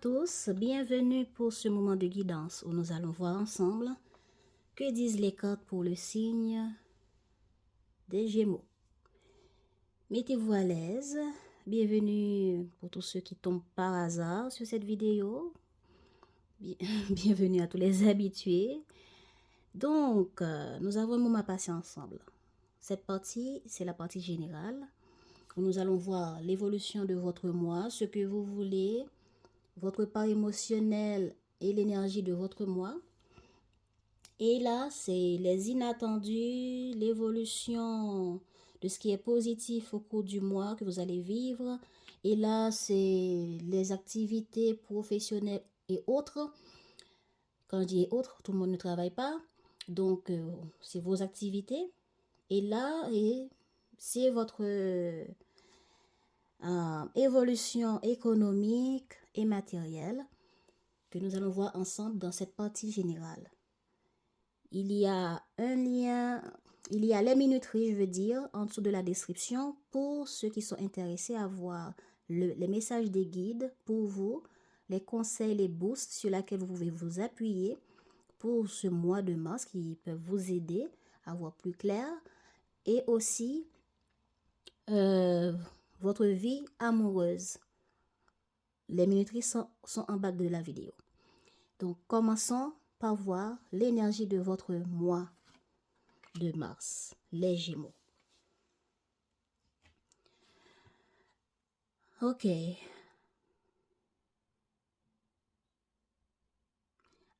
tous, bienvenue pour ce moment de guidance où nous allons voir ensemble que disent les cartes pour le signe des Gémeaux. Mettez-vous à l'aise, bienvenue pour tous ceux qui tombent par hasard sur cette vidéo, bienvenue à tous les habitués. Donc, nous avons un moment passé ensemble. Cette partie, c'est la partie générale où nous allons voir l'évolution de votre mois, ce que vous voulez, votre part émotionnelle et l'énergie de votre mois. Et là, c'est les inattendus, l'évolution de ce qui est positif au cours du mois que vous allez vivre. Et là, c'est les activités professionnelles et autres. Quand je dis autres, tout le monde ne travaille pas. Donc, c'est vos activités. Et là, c'est votre évolution économique et matérielle que nous allons voir ensemble dans cette partie générale. Il y a un lien, il y a les minuteries, je veux dire, en dessous de la description pour ceux qui sont intéressés à voir les messages des guides pour vous, les conseils, les boosts sur lesquels vous pouvez vous appuyer pour ce mois de mars qui peuvent vous aider à voir plus clair et aussi votre vie amoureuse. Les minuteries sont en bas de la vidéo. Donc, commençons par voir l'énergie de votre mois de mars, les Gémeaux. Ok.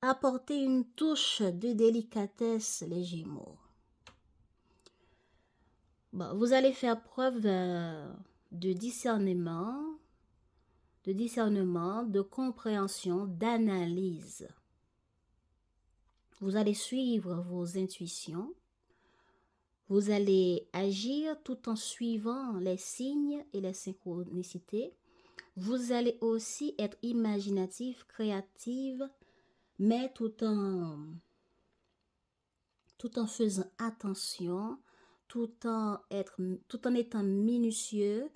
Apportez une touche de délicatesse, les Gémeaux. Bon, vous allez faire preuve de discernement, de compréhension, d'analyse. Vous allez suivre vos intuitions. Vous allez agir tout en suivant les signes et les synchronicités. Vous allez aussi être imaginatif, créative, mais tout en faisant attention, tout en étant minutieux,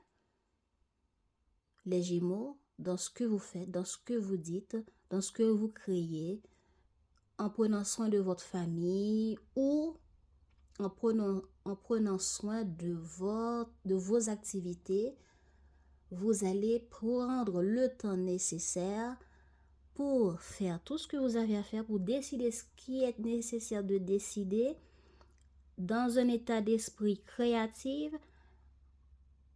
les Gémeaux, dans ce que vous faites, dans ce que vous dites, dans ce que vous créez, en prenant soin de votre famille ou en prenant soin de vos activités. Vous allez prendre le temps nécessaire pour faire tout ce que vous avez à faire, pour décider ce qui est nécessaire de décider dans un état d'esprit créatif,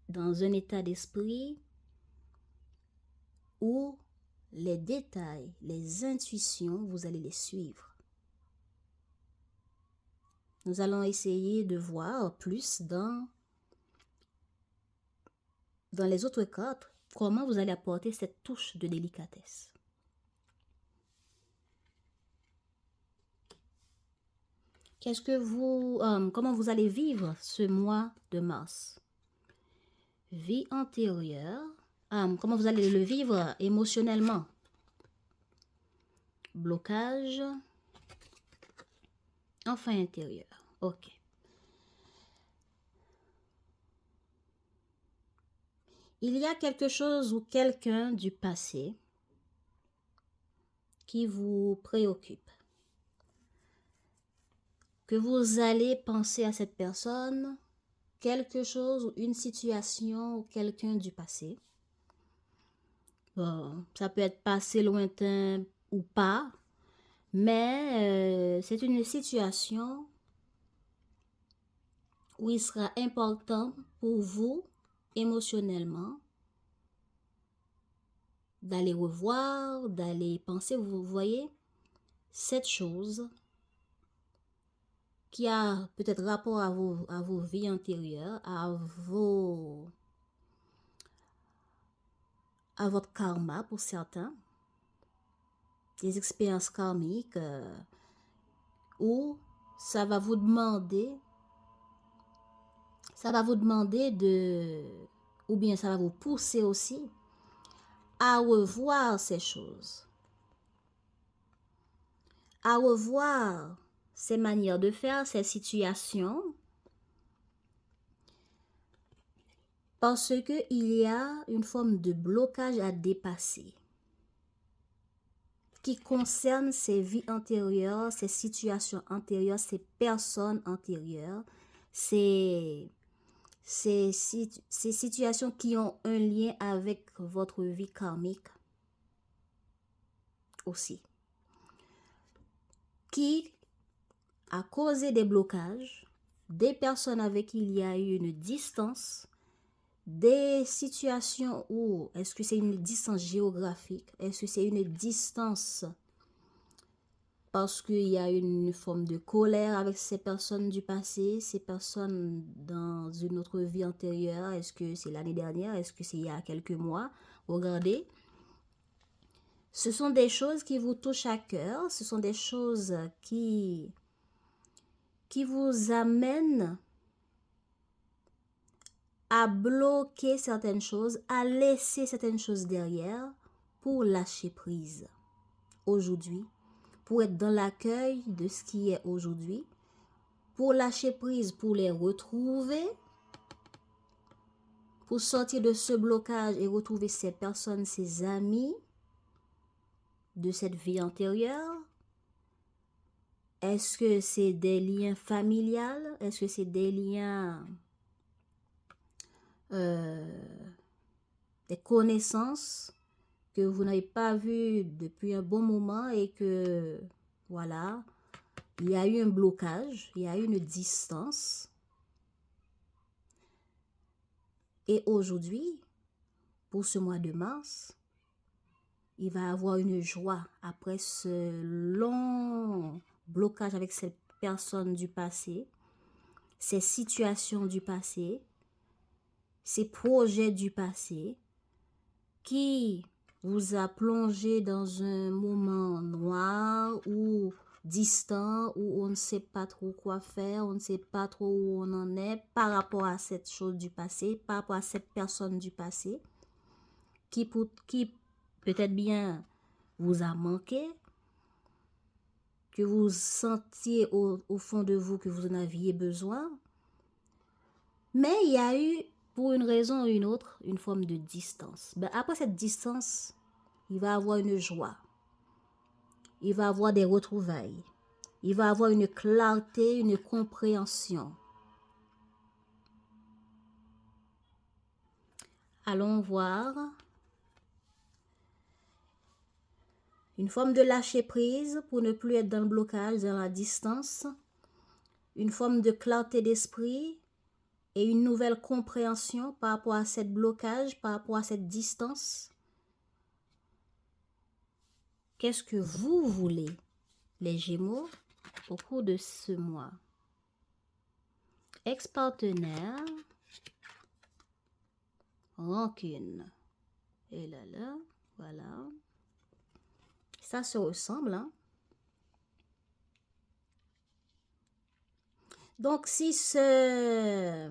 dans un état d'esprit où les détails, les intuitions, vous allez les suivre. Nous allons essayer de voir plus dans les autres cartes comment vous allez apporter cette touche de délicatesse. Comment vous allez vivre ce mois de mars? Vie antérieure. Comment vous allez le vivre émotionnellement? Blocage. Enfant intérieur. Ok. Il y a quelque chose ou quelqu'un du passé qui vous préoccupe. Que vous allez penser à cette personne, quelque chose ou une situation ou quelqu'un du passé. Bon, ça peut être passé lointain ou pas, mais c'est une situation où il sera important pour vous émotionnellement d'aller revoir, d'aller penser, vous voyez, cette chose qui a peut-être rapport à vos vies antérieures, à votre karma pour certains, des expériences karmiques où ça va vous demander ou bien ça va vous pousser aussi à revoir ces choses, à revoir ces manières de faire, ces situations, parce qu'il y a une forme de blocage à dépasser. qui concerne ces vies antérieures, ces situations antérieures, ces personnes antérieures, ces situations qui ont un lien avec votre vie karmique aussi, qui a causé des blocages, des personnes avec qui il y a eu une distance, des situations où, est-ce que c'est une distance géographique, est-ce que c'est une distance parce qu'il y a une forme de colère avec ces personnes du passé, ces personnes dans une autre vie antérieure, est-ce que c'est l'année dernière, est-ce que c'est il y a quelques mois, regardez. Ce sont des choses qui vous touchent à cœur, ce sont des choses qui vous amènent à bloquer certaines choses, à laisser certaines choses derrière pour lâcher prise aujourd'hui, pour être dans l'accueil de ce qui est aujourd'hui, pour lâcher prise, pour les retrouver, pour sortir de ce blocage et retrouver ces personnes, ces amis de cette vie antérieure. Est-ce que c'est des liens familiales? Est-ce que c'est des liens, des connaissances que vous n'avez pas vues depuis un bon moment et que, voilà, il y a eu un blocage, il y a eu une distance. Et aujourd'hui, pour ce mois de mars, il va avoir une joie après ce long blocage avec ces personnes du passé, ces situations du passé, ces projets du passé qui vous a plongé dans un moment noir ou distant où on ne sait pas trop quoi faire, on ne sait pas trop où on en est par rapport à cette chose du passé, par rapport à cette personne du passé qui peut-être bien vous a manqué, que vous sentiez au fond de vous que vous en aviez besoin. Mais il y a eu, pour une raison ou une autre, une forme de distance. Ben, après cette distance, il va avoir une joie. Il va avoir des retrouvailles. Il va avoir une clarté, une compréhension. Allons voir. Une forme de lâcher prise pour ne plus être dans le blocage, dans la distance. Une forme de clarté d'esprit et une nouvelle compréhension par rapport à cette blocage, par rapport à cette distance. Qu'est-ce que vous voulez, les Gémeaux, au cours de ce mois? Ex-partenaire, rancune. Et là, voilà. Ça se ressemble, hein? Donc, si ce...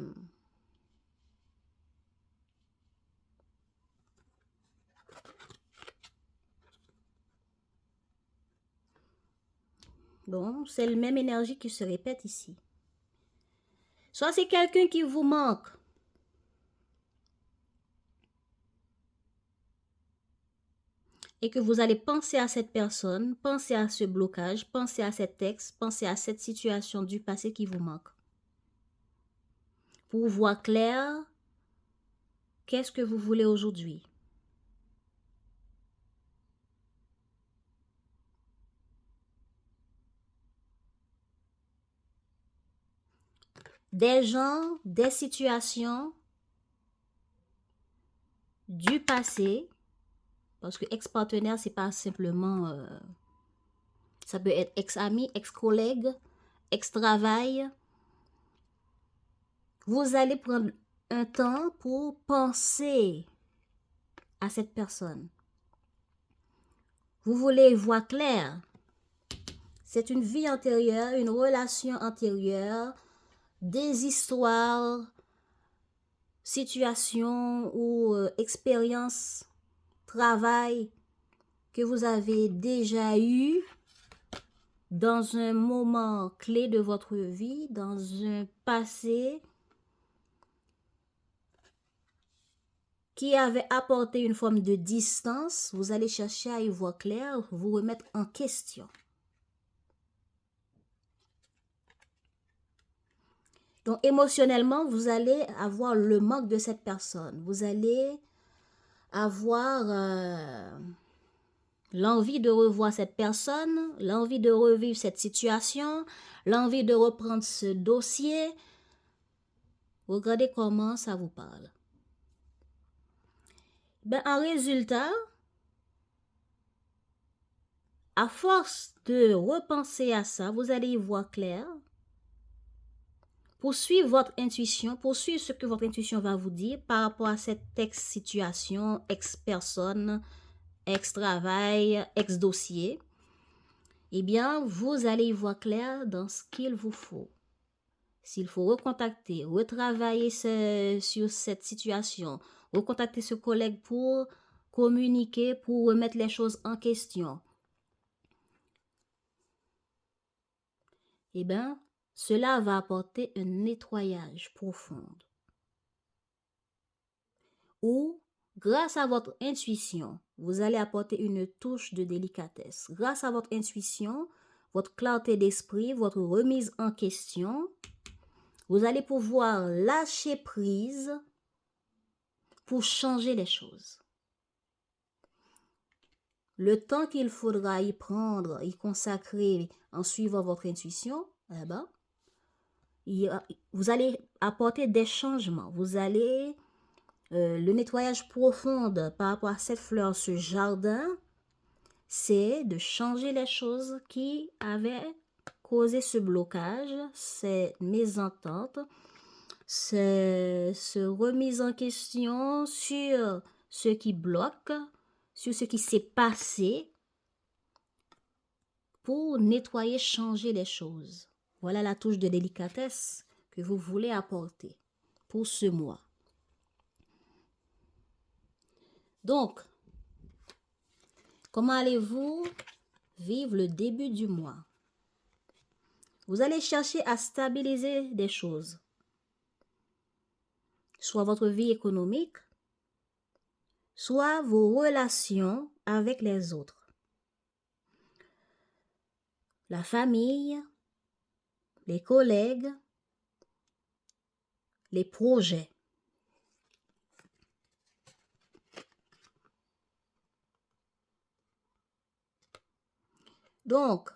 Bon, c'est la même énergie qui se répète ici. Soit c'est quelqu'un qui vous manque. Et que vous allez penser à cette personne, penser à ce blocage, penser à cet ex, penser à cette situation du passé qui vous manque. Pour voir clair, qu'est-ce que vous voulez aujourd'hui? Des gens, des situations du passé, parce que ex-partenaire, c'est pas simplement, ça peut être ex-ami, ex-collègue, ex-travail. Vous allez prendre un temps pour penser à cette personne. Vous voulez voir clair. C'est une vie antérieure, une relation antérieure, des histoires, situations ou expériences, travail que vous avez déjà eu dans un moment clé de votre vie, dans un passé qui avait apporté une forme de distance, vous allez chercher à y voir clair, vous remettre en question. Donc, émotionnellement, vous allez avoir le manque de cette personne. Vous allez avoir l'envie de revoir cette personne, l'envie de revivre cette situation, l'envie de reprendre ce dossier. Regardez comment ça vous parle. Ben, en résultat, à force de repenser à ça, vous allez y voir clair. Poursuivre votre intuition, poursuivre ce que votre intuition va vous dire par rapport à cette ex-situation, ex-personne, ex-travail, ex-dossier. Eh bien, vous allez y voir clair dans ce qu'il vous faut. S'il faut recontacter, retravailler sur cette situation, recontacter ce collègue pour communiquer, pour remettre les choses en question. Eh bien, cela va apporter un nettoyage profond. Ou, grâce à votre intuition, vous allez apporter une touche de délicatesse. Grâce à votre intuition, votre clarté d'esprit, votre remise en question, vous allez pouvoir lâcher prise pour changer les choses. Le temps qu'il faudra y prendre, y consacrer en suivant votre intuition, eh ben, vous allez apporter des changements. Vous allez, le nettoyage profond par rapport à cette fleur, ce jardin, c'est de changer les choses qui avaient causé ce blocage, ces mésententes, se remise en question sur ce qui bloque, sur ce qui s'est passé pour nettoyer, changer les choses. Voilà la touche de délicatesse que vous voulez apporter pour ce mois. Donc, comment allez-vous vivre le début du mois? Vous allez chercher à stabiliser des choses, soit votre vie économique, soit vos relations avec les autres. La famille, les collègues, les projets. Donc,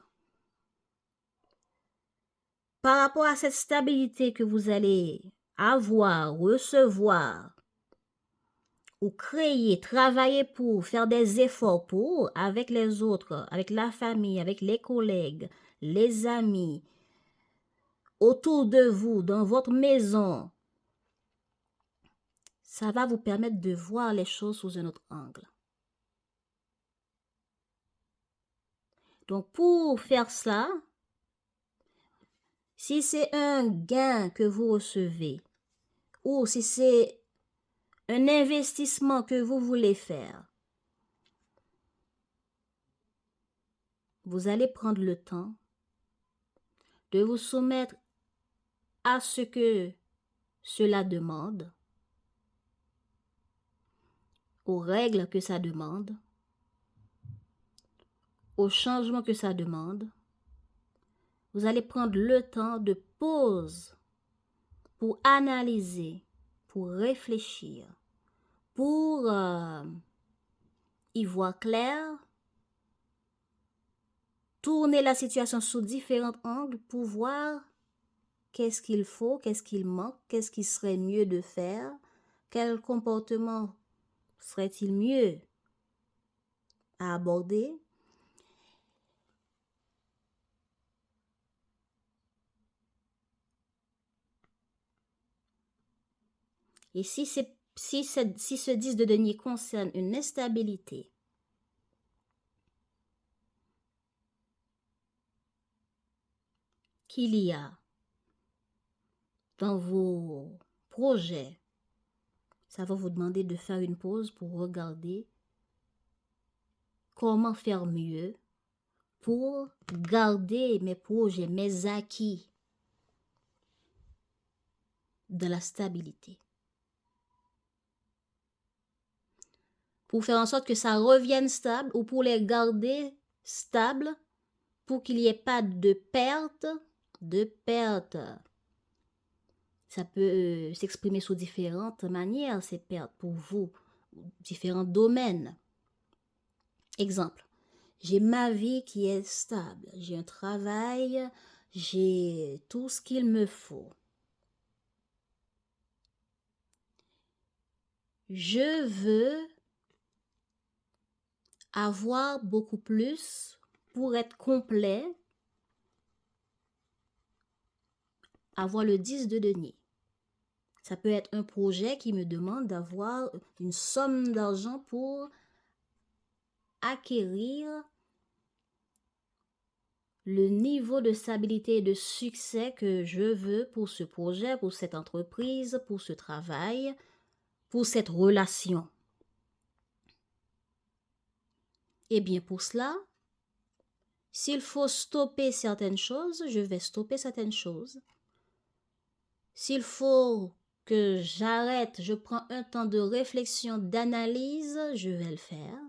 par rapport à cette stabilité que vous allez avoir, recevoir, ou créer, travailler pour, faire des efforts pour, avec les autres, avec la famille, avec les collègues, les amis, autour de vous, dans votre maison, ça va vous permettre de voir les choses sous un autre angle. Donc, pour faire cela, si c'est un gain que vous recevez, ou si c'est un investissement que vous voulez faire, vous allez prendre le temps de vous soumettre à ce que cela demande, aux règles que ça demande, aux changements que ça demande. Vous allez prendre le temps de pause pour analyser, pour réfléchir, pour y voir clair, tourner la situation sous différents angles pour voir qu'est-ce qu'il faut, qu'est-ce qu'il manque, qu'est-ce qui serait mieux de faire, quel comportement serait-il mieux à aborder. Et si ce 10 de denier concerne une instabilité, qu'il y a dans vos projets, ça va vous demander de faire une pause pour regarder comment faire mieux pour garder mes projets, mes acquis de la stabilité. pour faire en sorte que ça revienne stable ou pour les garder stables pour qu'il n'y ait pas de perte, Ça peut s'exprimer sous différentes manières, ces pertes pour vous, différents domaines. Exemple, j'ai ma vie qui est stable, j'ai un travail, j'ai tout ce qu'il me faut. Je veux avoir beaucoup plus pour être complet, avoir le 10 de denier. Ça peut être un projet qui me demande d'avoir une somme d'argent pour acquérir le niveau de stabilité et de succès que je veux pour ce projet, pour cette entreprise, pour ce travail, pour cette relation. Eh bien, pour cela, s'il faut stopper certaines choses, je vais stopper certaines choses. S'il faut que j'arrête, je prends un temps de réflexion, d'analyse, je vais le faire.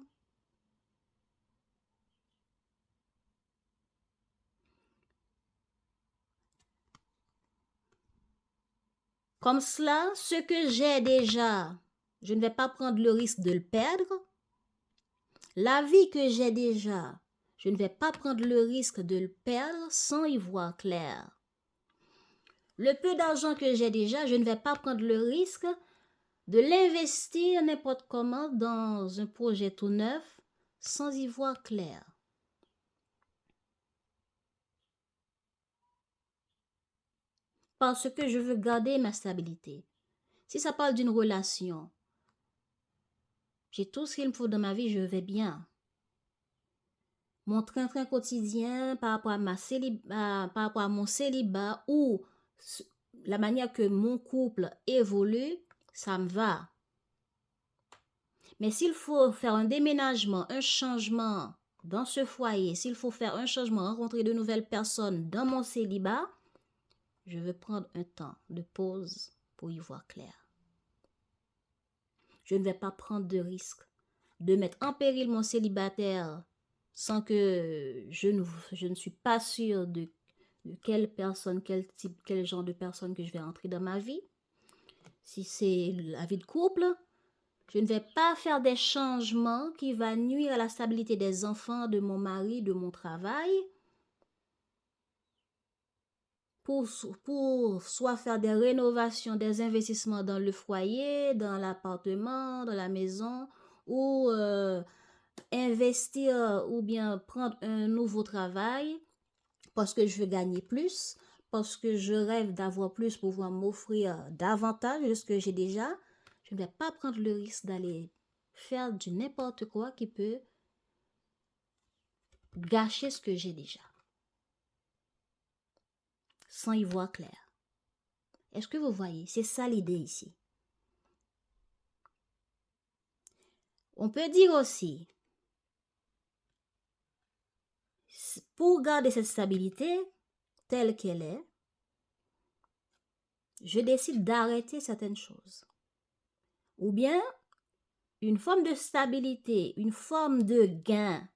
Comme cela, ce que j'ai déjà, je ne vais pas prendre le risque de le perdre. La vie que j'ai déjà, je ne vais pas prendre le risque de le perdre sans y voir clair. Le peu d'argent que j'ai déjà, je ne vais pas prendre le risque de l'investir n'importe comment dans un projet tout neuf sans y voir clair. Parce que je veux garder ma stabilité. Si ça parle d'une relation, j'ai tout ce qu'il me faut dans ma vie, je vais bien. Mon train-train quotidien par rapport à mon célibat ou la manière que mon couple évolue, ça me va. Mais s'il faut faire un déménagement, un changement dans ce foyer, s'il faut faire un changement, rencontrer de nouvelles personnes dans mon célibat, je veux prendre un temps de pause pour y voir clair. Je ne vais pas prendre de risque de mettre en péril mon célibataire sans que je ne suis pas sûre de quelle personne, quel genre de personne que je vais entrer dans ma vie. Si c'est la vie de couple, je ne vais pas faire des changements qui vont nuire à la stabilité des enfants, de mon mari, de mon travail. Pour soit faire des rénovations, des investissements dans le foyer, dans l'appartement, dans la maison, ou investir ou bien prendre un nouveau travail parce que je veux gagner plus, parce que je rêve d'avoir plus pour pouvoir m'offrir davantage de ce que j'ai déjà. Je ne vais pas prendre le risque d'aller faire du n'importe quoi qui peut gâcher ce que j'ai déjà, sans y voir clair. Est-ce que vous voyez? C'est ça l'idée ici. On peut dire aussi, pour garder cette stabilité telle qu'elle est, je décide d'arrêter certaines choses. Ou bien, une forme de stabilité, une forme de gain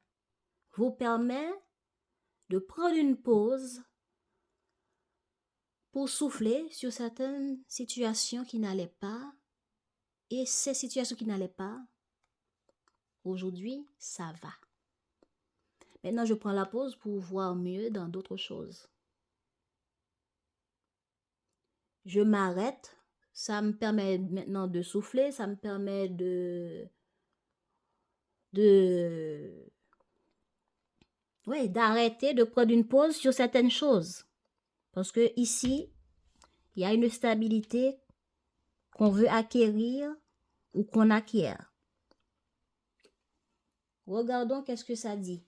vous permet de prendre une pause pour souffler sur certaines situations qui n'allaient pas. Et ces situations qui n'allaient pas, aujourd'hui, ça va. Maintenant, je prends la pause pour voir mieux dans d'autres choses. Je m'arrête. Ça me permet maintenant de souffler. Ça me permet d'arrêter, de prendre une pause sur certaines choses. Parce que ici, il y a une stabilité qu'on veut acquérir ou qu'on acquiert. Regardons qu'est-ce que ça dit.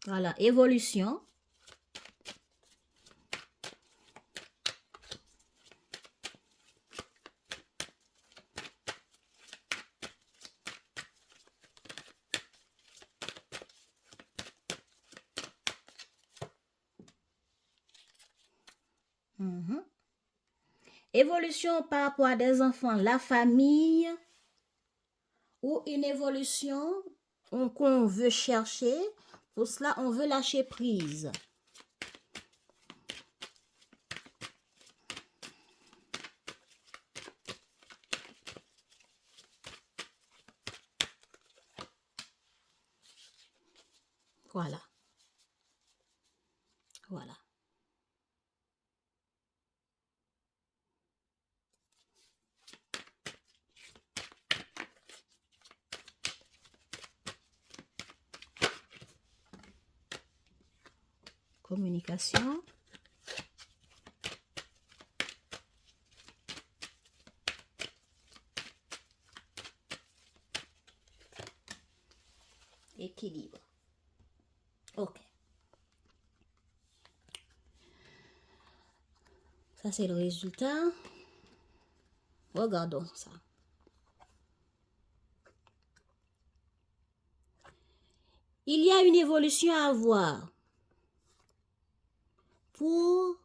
Voilà, évolution. Évolution par rapport à des enfants, la famille, ou une évolution qu'on veut chercher. Pour cela, on veut lâcher prise. Voilà. Voilà. Communication. Équilibre. OK. Ça, c'est le résultat. Regardons ça. Il y a une évolution à avoir pour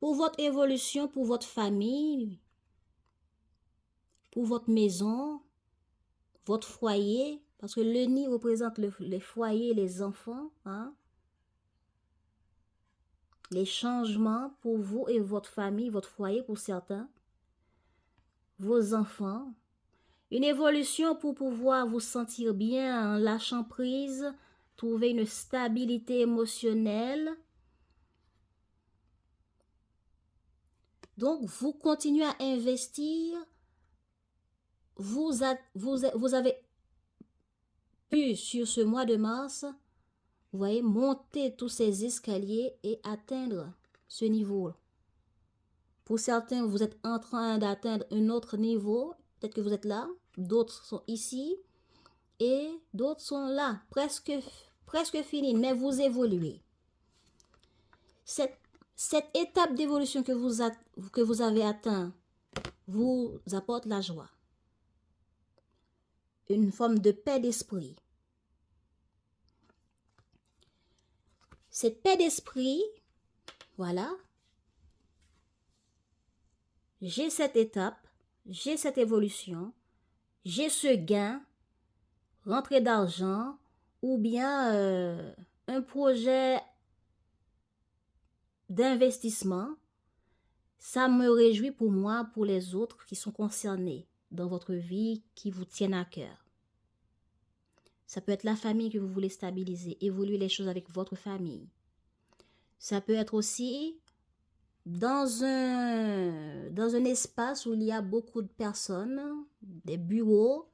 votre évolution, pour votre famille, pour votre maison, votre foyer, parce que le nid représente les foyers, les enfants, hein? Les changements pour vous et votre famille, votre foyer pour certains, vos enfants. Une évolution pour pouvoir vous sentir bien en lâchant prise, trouver une stabilité émotionnelle. Donc, vous continuez à investir. Vous avez pu, sur ce mois de mars, vous voyez, monter tous ces escaliers et atteindre ce niveau. Pour certains, vous êtes en train d'atteindre un autre niveau. Peut-être que vous êtes là. D'autres sont ici. Et d'autres sont là, presque finis, mais vous évoluez. Cette étape d'évolution que vous avez atteint vous apporte la joie. Une forme de paix d'esprit. Cette paix d'esprit, voilà. J'ai cette étape, j'ai cette évolution, j'ai ce gain, rentrée d'argent, ou bien un projet d'investissement. Ça me réjouit pour moi, pour les autres qui sont concernés dans votre vie, qui vous tiennent à cœur. Ça peut être la famille que vous voulez stabiliser, évoluer les choses avec votre famille. Ça peut être aussi dans un espace où il y a beaucoup de personnes, des bureaux,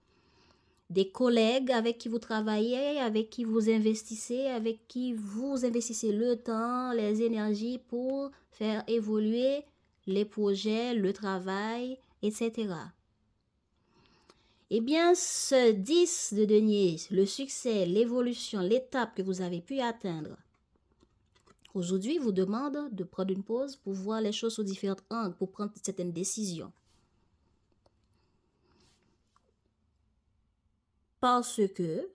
des collègues avec qui vous travaillez, avec qui vous investissez, avec qui vous investissez le temps, les énergies pour faire évoluer les projets, le travail, etc. Eh bien, ce 10 de denier, le succès, l'évolution, l'étape que vous avez pu atteindre, aujourd'hui, vous demande de prendre une pause pour voir les choses sous différents angles, pour prendre certaines décisions. Parce que,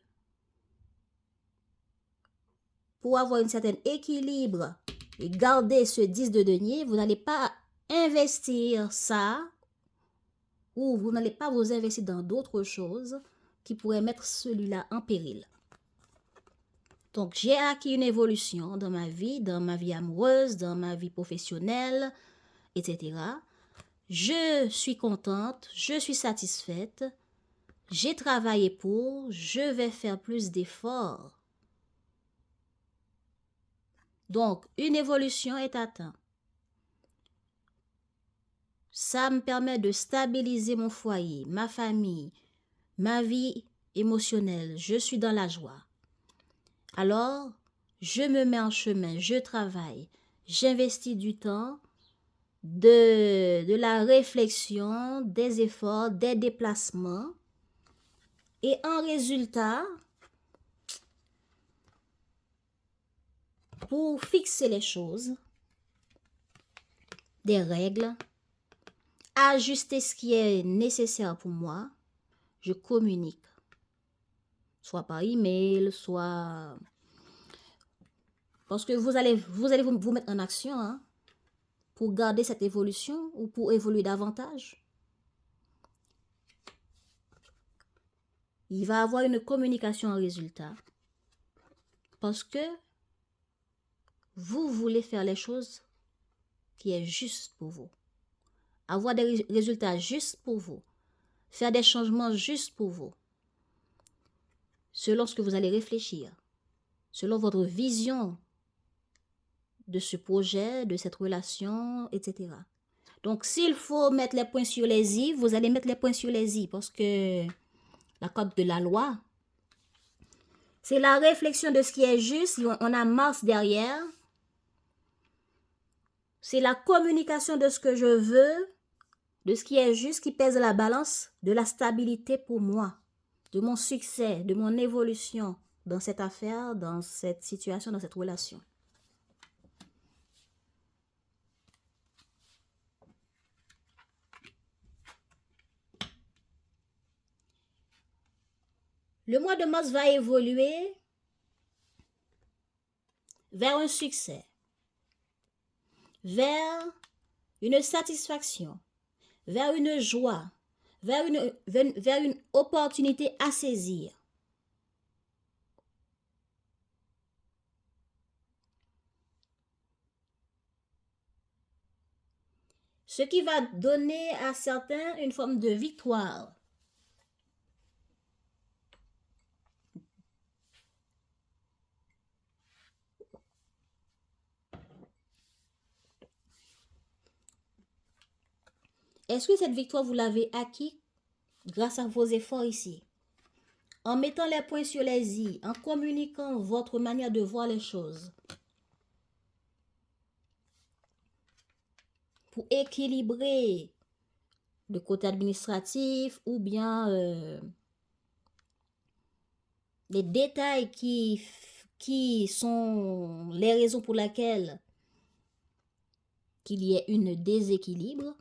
pour avoir un certain équilibre et garder ce 10 de denier, vous n'allez pas investir ça, ou vous n'allez pas vous investir dans d'autres choses qui pourraient mettre celui-là en péril. Donc, j'ai acquis une évolution dans ma vie amoureuse, dans ma vie professionnelle, etc. Je suis contente, je suis satisfaite, j'ai travaillé pour, je vais faire plus d'efforts. Donc, une évolution est atteinte. Ça me permet de stabiliser mon foyer, ma famille, ma vie émotionnelle. Je suis dans la joie. Alors, je me mets en chemin, je travaille, j'investis du temps, de la réflexion, des efforts, des déplacements. Et en résultat, pour fixer les choses, des règles, ajuster ce qui est nécessaire pour moi, je communique. Soit par email, soit Parce que vous allez vous mettre en action hein, pour garder cette évolution ou pour évoluer davantage. Il va y avoir une communication en résultat. Parce que vous voulez faire les choses qui est juste pour vous. Avoir des résultats justes pour vous. Faire des changements justes pour vous. Selon ce que vous allez réfléchir. Selon votre vision de ce projet, de cette relation, etc. Donc, s'il faut mettre les points sur les i, vous allez mettre les points sur les i parce que la code de la loi, c'est la réflexion de ce qui est juste. On a Mars derrière. C'est la communication de ce que je veux, de ce qui est juste, qui pèse la balance de la stabilité pour moi, de mon succès, de mon évolution dans cette affaire, dans cette situation, dans cette relation. Le mois de mars va évoluer vers un succès, vers une satisfaction, vers une joie, vers une opportunité à saisir. Ce qui va donner à certains une forme de victoire. Est-ce que cette victoire, vous l'avez acquis grâce à vos efforts ici? En mettant les points sur les i, en communiquant votre manière de voir les choses. Pour équilibrer le côté administratif ou bien les détails qui sont les raisons pour lesquelles qu'il y ait une déséquilibre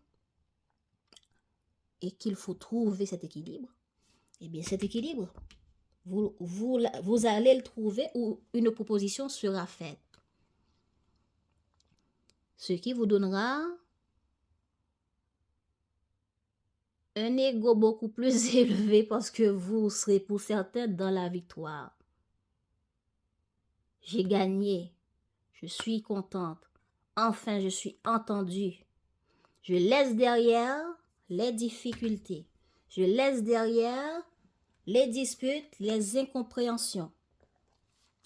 et qu'il faut trouver cet équilibre. Eh bien, cet équilibre, vous allez le trouver ou une proposition sera faite. Ce qui vous donnera un ego beaucoup plus élevé parce que vous serez pour certains dans la victoire. J'ai gagné. Je suis contente. Enfin, je suis entendue. Je laisse derrière les difficultés. Je laisse derrière les disputes, les incompréhensions.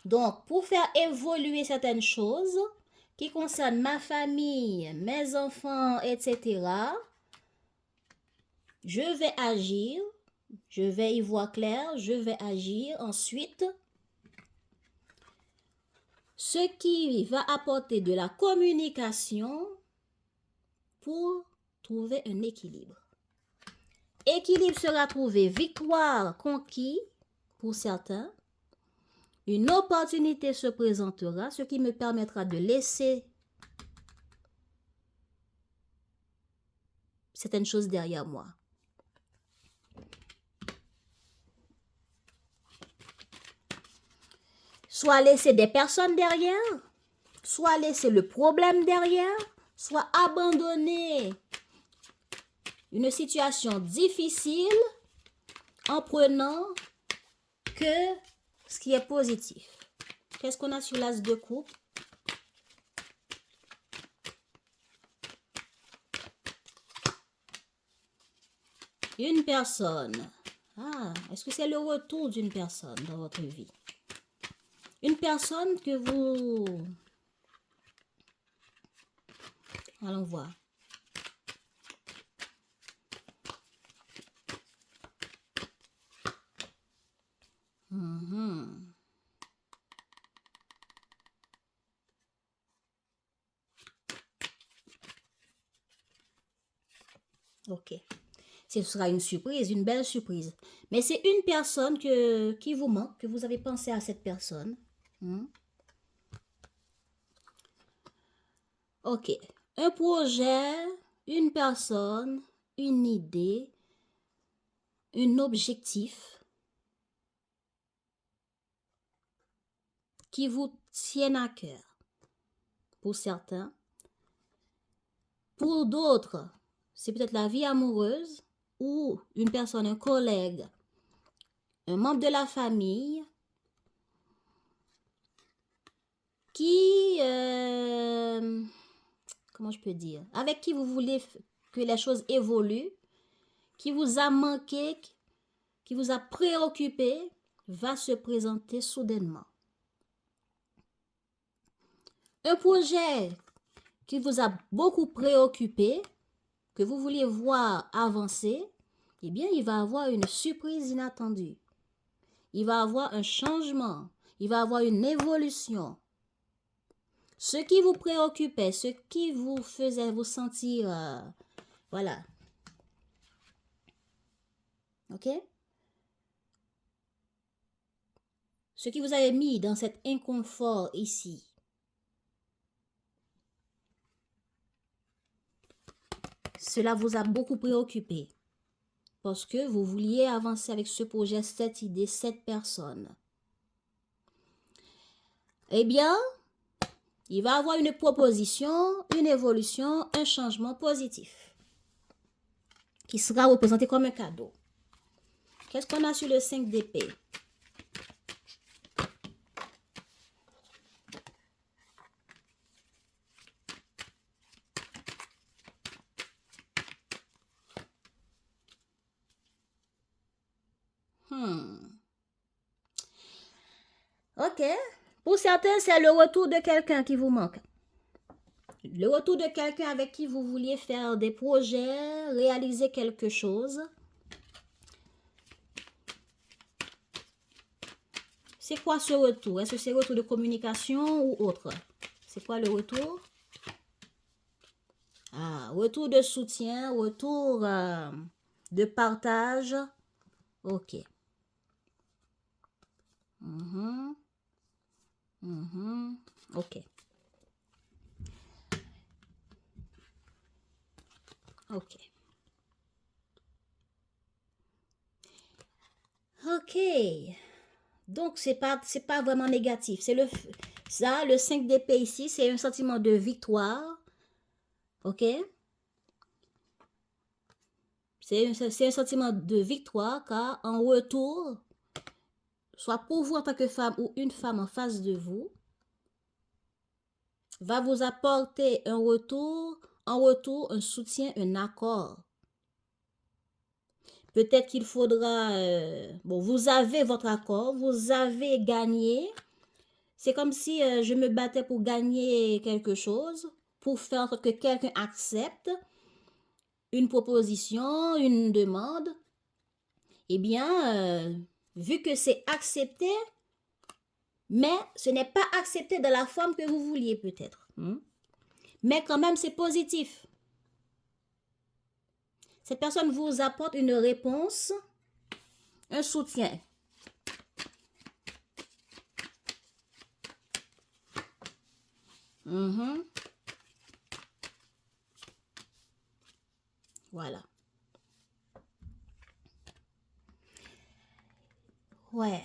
Donc, pour faire évoluer certaines choses qui concernent ma famille, mes enfants, etc., je vais agir, je vais y voir clair, je vais agir. Ensuite, ce qui va apporter de la communication pour trouver un équilibre. Équilibre sera trouvé, victoire conquis pour certains. Une opportunité se présentera, ce qui me permettra de laisser certaines choses derrière moi. Soit laisser des personnes derrière, soit laisser le problème derrière, soit abandonner une situation difficile en prenant que ce qui est positif. Qu'est-ce qu'on a sur l'as de coupe? Une personne. Ah, est-ce que c'est le retour d'une personne dans votre vie? Une personne que vous... Allons voir. Ok. Ce sera une surprise, une belle surprise. Mais c'est une personne qui vous manque, que vous avez pensé à cette personne. Ok. Un projet, une personne, une idée, un objectif qui vous tiennent à cœur. Pour certains. Pour d'autres, c'est peut-être la vie amoureuse ou une personne, un collègue, un membre de la famille qui, comment je peux dire, avec qui vous voulez que les choses évoluent, qui vous a manqué, qui vous a préoccupé, va se présenter soudainement. Un projet qui vous a beaucoup préoccupé, que vous vouliez voir avancer, eh bien, il va avoir une surprise inattendue. Il va avoir un changement. Il va avoir une évolution. Ce qui vous préoccupait, ce qui vous faisait vous sentir, voilà. OK? Ce qui vous avait mis dans cet inconfort ici. Cela vous a beaucoup préoccupé. Parce que vous vouliez avancer avec ce projet, cette idée, cette personne. Eh bien, il va avoir une proposition, une évolution, un changement positif qui sera représenté comme un cadeau. Qu'est-ce qu'on a sur le 5 d'épée? OK. Pour certains, c'est le retour de quelqu'un qui vous manque. Le retour de quelqu'un avec qui vous vouliez faire des projets, réaliser quelque chose. C'est quoi ce retour? Est-ce que c'est retour de communication ou autre? C'est quoi le retour? Ah, retour de soutien, retour de partage. OK. OK. OK. OK. Donc, c'est pas vraiment négatif. C'est le 5 d'épée ici, c'est un sentiment de victoire. OK? C'est un sentiment de victoire car en retour, soit pour vous en tant que femme ou une femme en face de vous, va vous apporter en retour un soutien, un accord. Peut-être qu'il faudra, bon, vous avez votre accord, vous avez gagné. C'est comme si je me battais pour gagner quelque chose, pour faire en sorte que quelqu'un accepte une proposition, une demande. Eh bien, vu que c'est accepté, mais ce n'est pas accepté de la forme que vous vouliez peut-être. Mais quand même, c'est positif. Cette personne vous apporte une réponse, un soutien. Voilà. Ouais.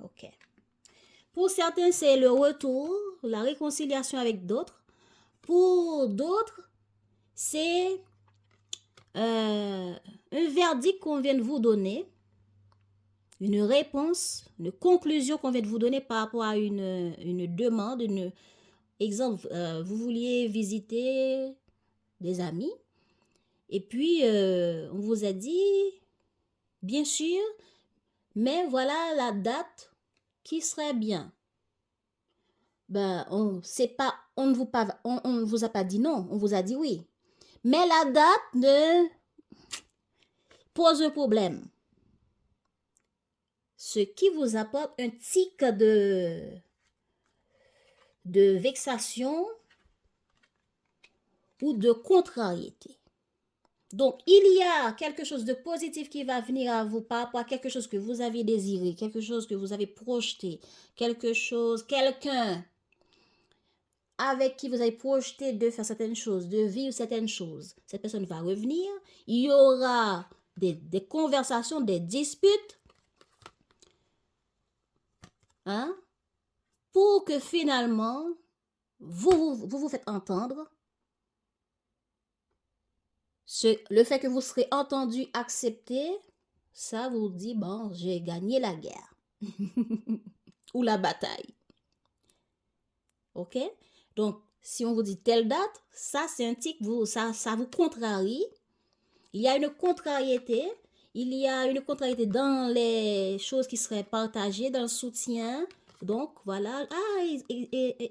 OK. Pour certains, c'est le retour, la réconciliation avec d'autres. Pour d'autres, c'est un verdict qu'on vient de vous donner, une réponse, une conclusion qu'on vient de vous donner par rapport à une demande. Exemple, vous vouliez visiter des amis et puis on vous a dit, bien sûr, mais voilà la date qui serait bien. Ben, on ne vous a pas dit non, on vous a dit oui. Mais la date ne pose un problème. Ce qui vous apporte un tic de vexation ou de contrariété. Donc, il y a quelque chose de positif qui va venir à vous par rapport à quelque chose que vous avez désiré, quelque chose que vous avez projeté, quelqu'un avec qui vous avez projeté de faire certaines choses, de vivre certaines choses. Cette personne va revenir, il y aura des conversations, des disputes. hein, pour que finalement, vous faites entendre. Le fait que vous serez entendu, accepté, ça vous dit, bon, j'ai gagné la guerre ou la bataille. OK? Donc, si on vous dit telle date, ça, c'est un tic, ça vous contrarie. Il y a une contrariété. Il y a une contrariété dans les choses qui seraient partagées, dans le soutien. Donc, voilà. Ah,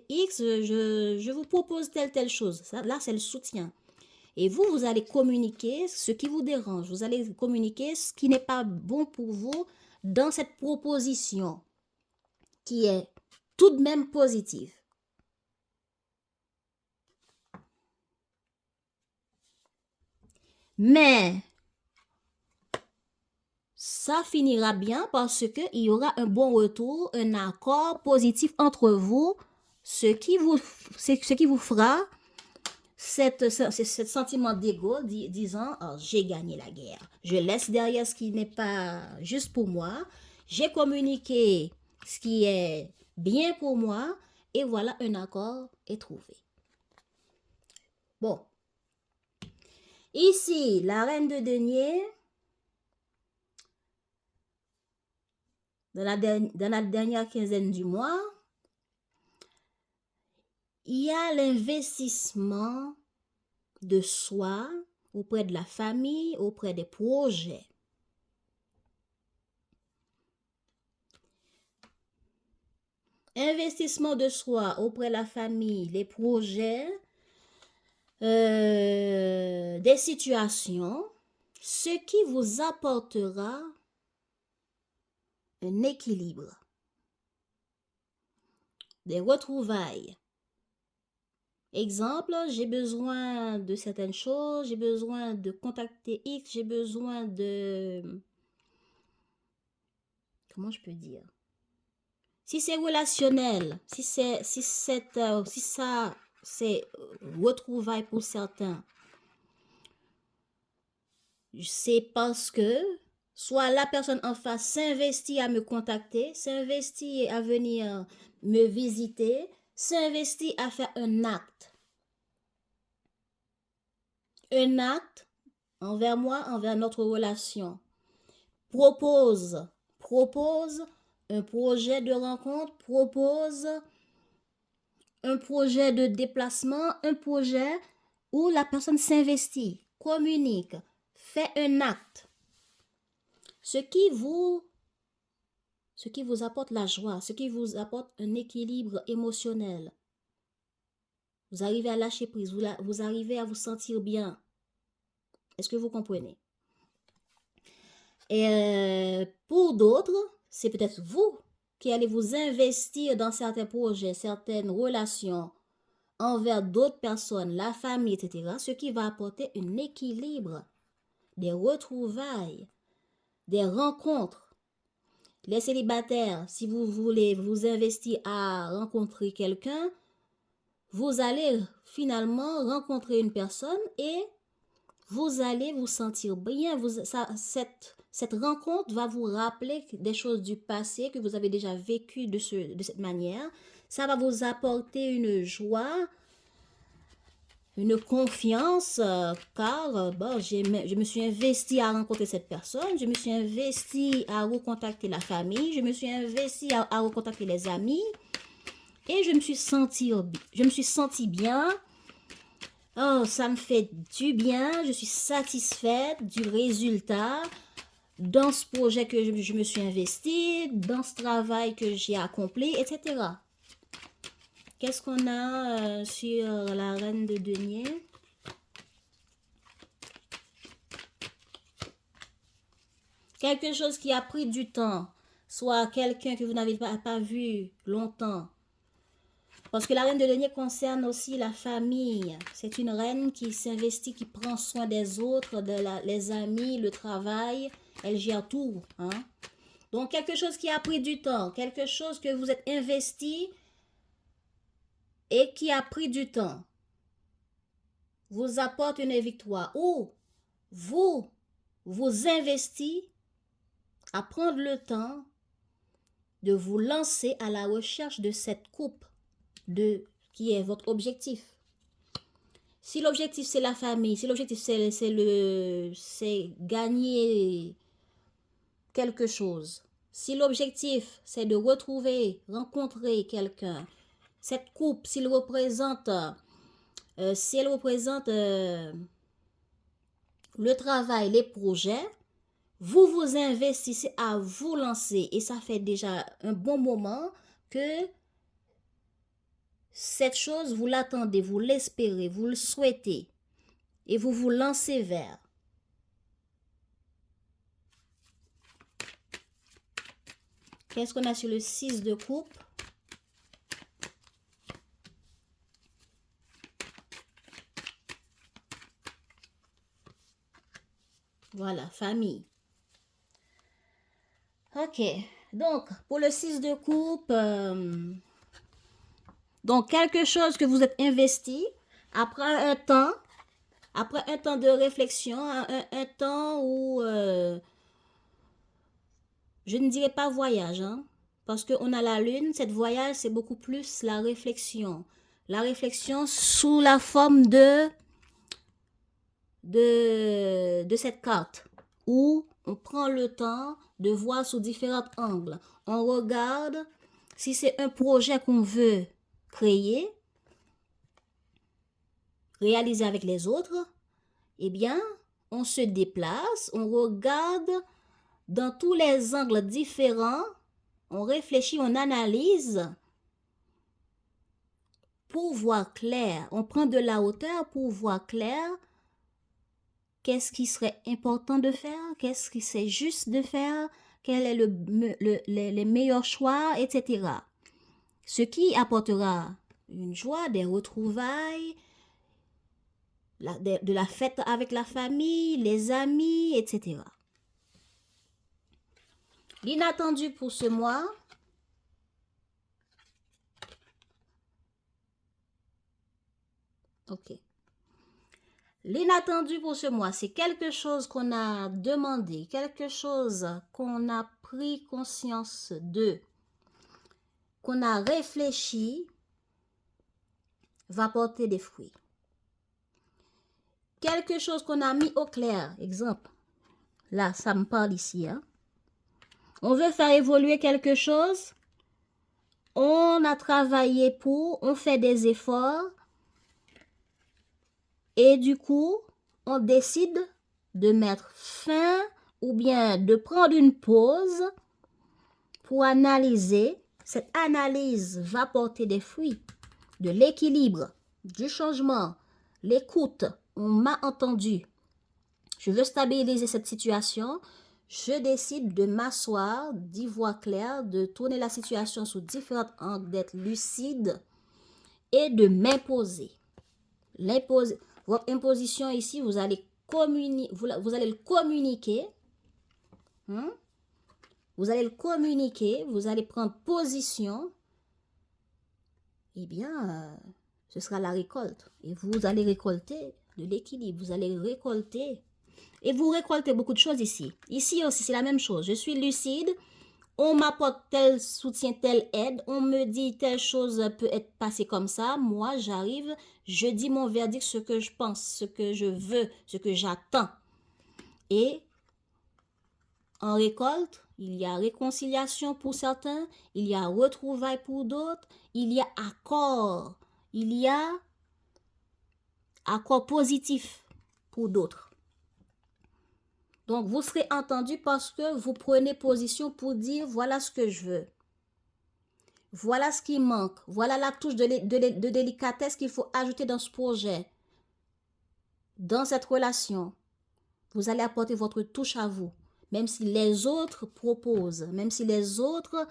X, je vous propose telle chose. Ça, là, c'est le soutien. Et vous allez communiquer ce qui vous dérange. Vous allez communiquer ce qui n'est pas bon pour vous dans cette proposition qui est tout de même positive. Mais ça finira bien parce qu'il y aura un bon retour, un accord positif entre vous, ce qui vous fera ce sentiment d'ego disant oh, j'ai gagné la guerre. Je laisse derrière ce qui n'est pas juste pour moi. J'ai communiqué ce qui est bien pour moi et voilà, un accord est trouvé. Bon. Ici, la reine de denier, dans la dernière quinzaine du mois, il y a l'investissement de soi auprès de la famille, auprès des projets. Investissement de soi auprès de la famille, les projets, des situations, ce qui vous apportera un équilibre, des retrouvailles. Exemple, j'ai besoin de certaines choses, j'ai besoin de contacter X, j'ai besoin de... Comment je peux dire? Si c'est relationnel, si ça, c'est retrouvailles pour certains, c'est parce que soit la personne en face s'investit à me contacter, s'investit à venir me visiter, s'investit à faire un acte. Un acte envers moi, envers notre relation. Propose un projet de rencontre, propose un projet de déplacement, un projet où la personne s'investit, communique, fait un acte. Ce qui vous apporte la joie, ce qui vous apporte un équilibre émotionnel. Vous arrivez à lâcher prise, vous arrivez à vous sentir bien. Est-ce que vous comprenez? Et pour d'autres, c'est peut-être vous qui allez vous investir dans certains projets, certaines relations envers d'autres personnes, la famille, etc., ce qui va apporter un équilibre, des retrouvailles, des rencontres. Les célibataires, si vous voulez vous investir à rencontrer quelqu'un, vous allez finalement rencontrer une personne et vous allez vous sentir bien. Cette rencontre va vous rappeler des choses du passé que vous avez déjà vécues de cette manière. Ça va vous apporter une joie, une confiance, car bon, je me suis investie à rencontrer cette personne, je me suis investie à recontacter la famille, je me suis investie à recontacter les amis et je me suis sentie bien. Oh, ça me fait du bien, je suis satisfaite du résultat dans ce projet que je me suis investie, dans ce travail que j'ai accompli, etc. Qu'est-ce qu'on a sur la reine de denier? Quelque chose qui a pris du temps, soit quelqu'un que vous n'avez pas vu longtemps. Parce que la reine de denier concerne aussi la famille. C'est une reine qui s'investit, qui prend soin des autres, les amis, le travail. Elle gère tout. Hein? Donc, quelque chose qui a pris du temps, quelque chose que vous êtes investi et qui a pris du temps, vous apporte une victoire. Ou vous investissez à prendre le temps de vous lancer à la recherche de cette coupe qui est votre objectif. Si l'objectif c'est la famille, si l'objectif c'est gagner quelque chose, si l'objectif c'est de rencontrer quelqu'un, cette coupe, si elle représente le travail, les projets, vous vous investissez à vous lancer et ça fait déjà un bon moment que cette chose, vous l'attendez, vous l'espérez, vous le souhaitez et vous vous lancez vers. Qu'est-ce qu'on a sur le 6 de coupe? Voilà, famille. Ok, donc pour le 6 de coupe, donc quelque chose que vous êtes investi après un temps de réflexion, un temps où, je ne dirais pas voyage, hein, parce qu'on a la lune, cette voyage c'est beaucoup plus la réflexion. La réflexion sous la forme de cette carte, où on prend le temps de voir sous différents angles. On regarde si c'est un projet qu'on veut créer, réaliser avec les autres, eh bien, on se déplace, on regarde dans tous les angles différents, on réfléchit, on analyse pour voir clair. On prend de la hauteur pour voir clair. Qu'est-ce qui serait important de faire? Qu'est-ce qui c'est juste de faire? Quel est les meilleurs choix, etc. Ce qui apportera une joie, des retrouvailles, de la fête avec la famille, les amis, etc. L'inattendu pour ce mois, ok. L'inattendu pour ce mois, c'est quelque chose qu'on a demandé, quelque chose qu'on a pris conscience de, qu'on a réfléchi, va porter des fruits. Quelque chose qu'on a mis au clair, exemple, là, ça me parle ici, hein. On veut faire évoluer quelque chose, on a travaillé pour, on fait des efforts, et du coup, on décide de mettre fin ou bien de prendre une pause pour analyser. Cette analyse va porter des fruits, de l'équilibre, du changement, l'écoute. On m'a entendu. Je veux stabiliser cette situation. Je décide de m'asseoir, d'y voir clair, de tourner la situation sous différents angles, d'être lucide et de m'imposer. Votre imposition ici, vous allez le communiquer. Vous allez le communiquer, vous allez prendre position. Eh bien, ce sera la récolte. Et vous allez récolter de l'équilibre. Vous allez récolter. Et vous récoltez beaucoup de choses ici. Ici aussi, c'est la même chose. Je suis lucide. On m'apporte tel soutien, telle aide. On me dit telle chose peut être passée comme ça. Moi, j'arrive, je dis mon verdict, ce que je pense, ce que je veux, ce que j'attends. Et en récolte, il y a réconciliation pour certains, il y a retrouvailles pour d'autres, il y a accord. Il y a accord positif pour d'autres. Donc, vous serez entendu parce que vous prenez position pour dire voilà ce que je veux. Voilà ce qui manque. Voilà la touche de délicatesse qu'il faut ajouter dans ce projet. Dans cette relation, vous allez apporter votre touche à vous. Même si les autres proposent, même si les autres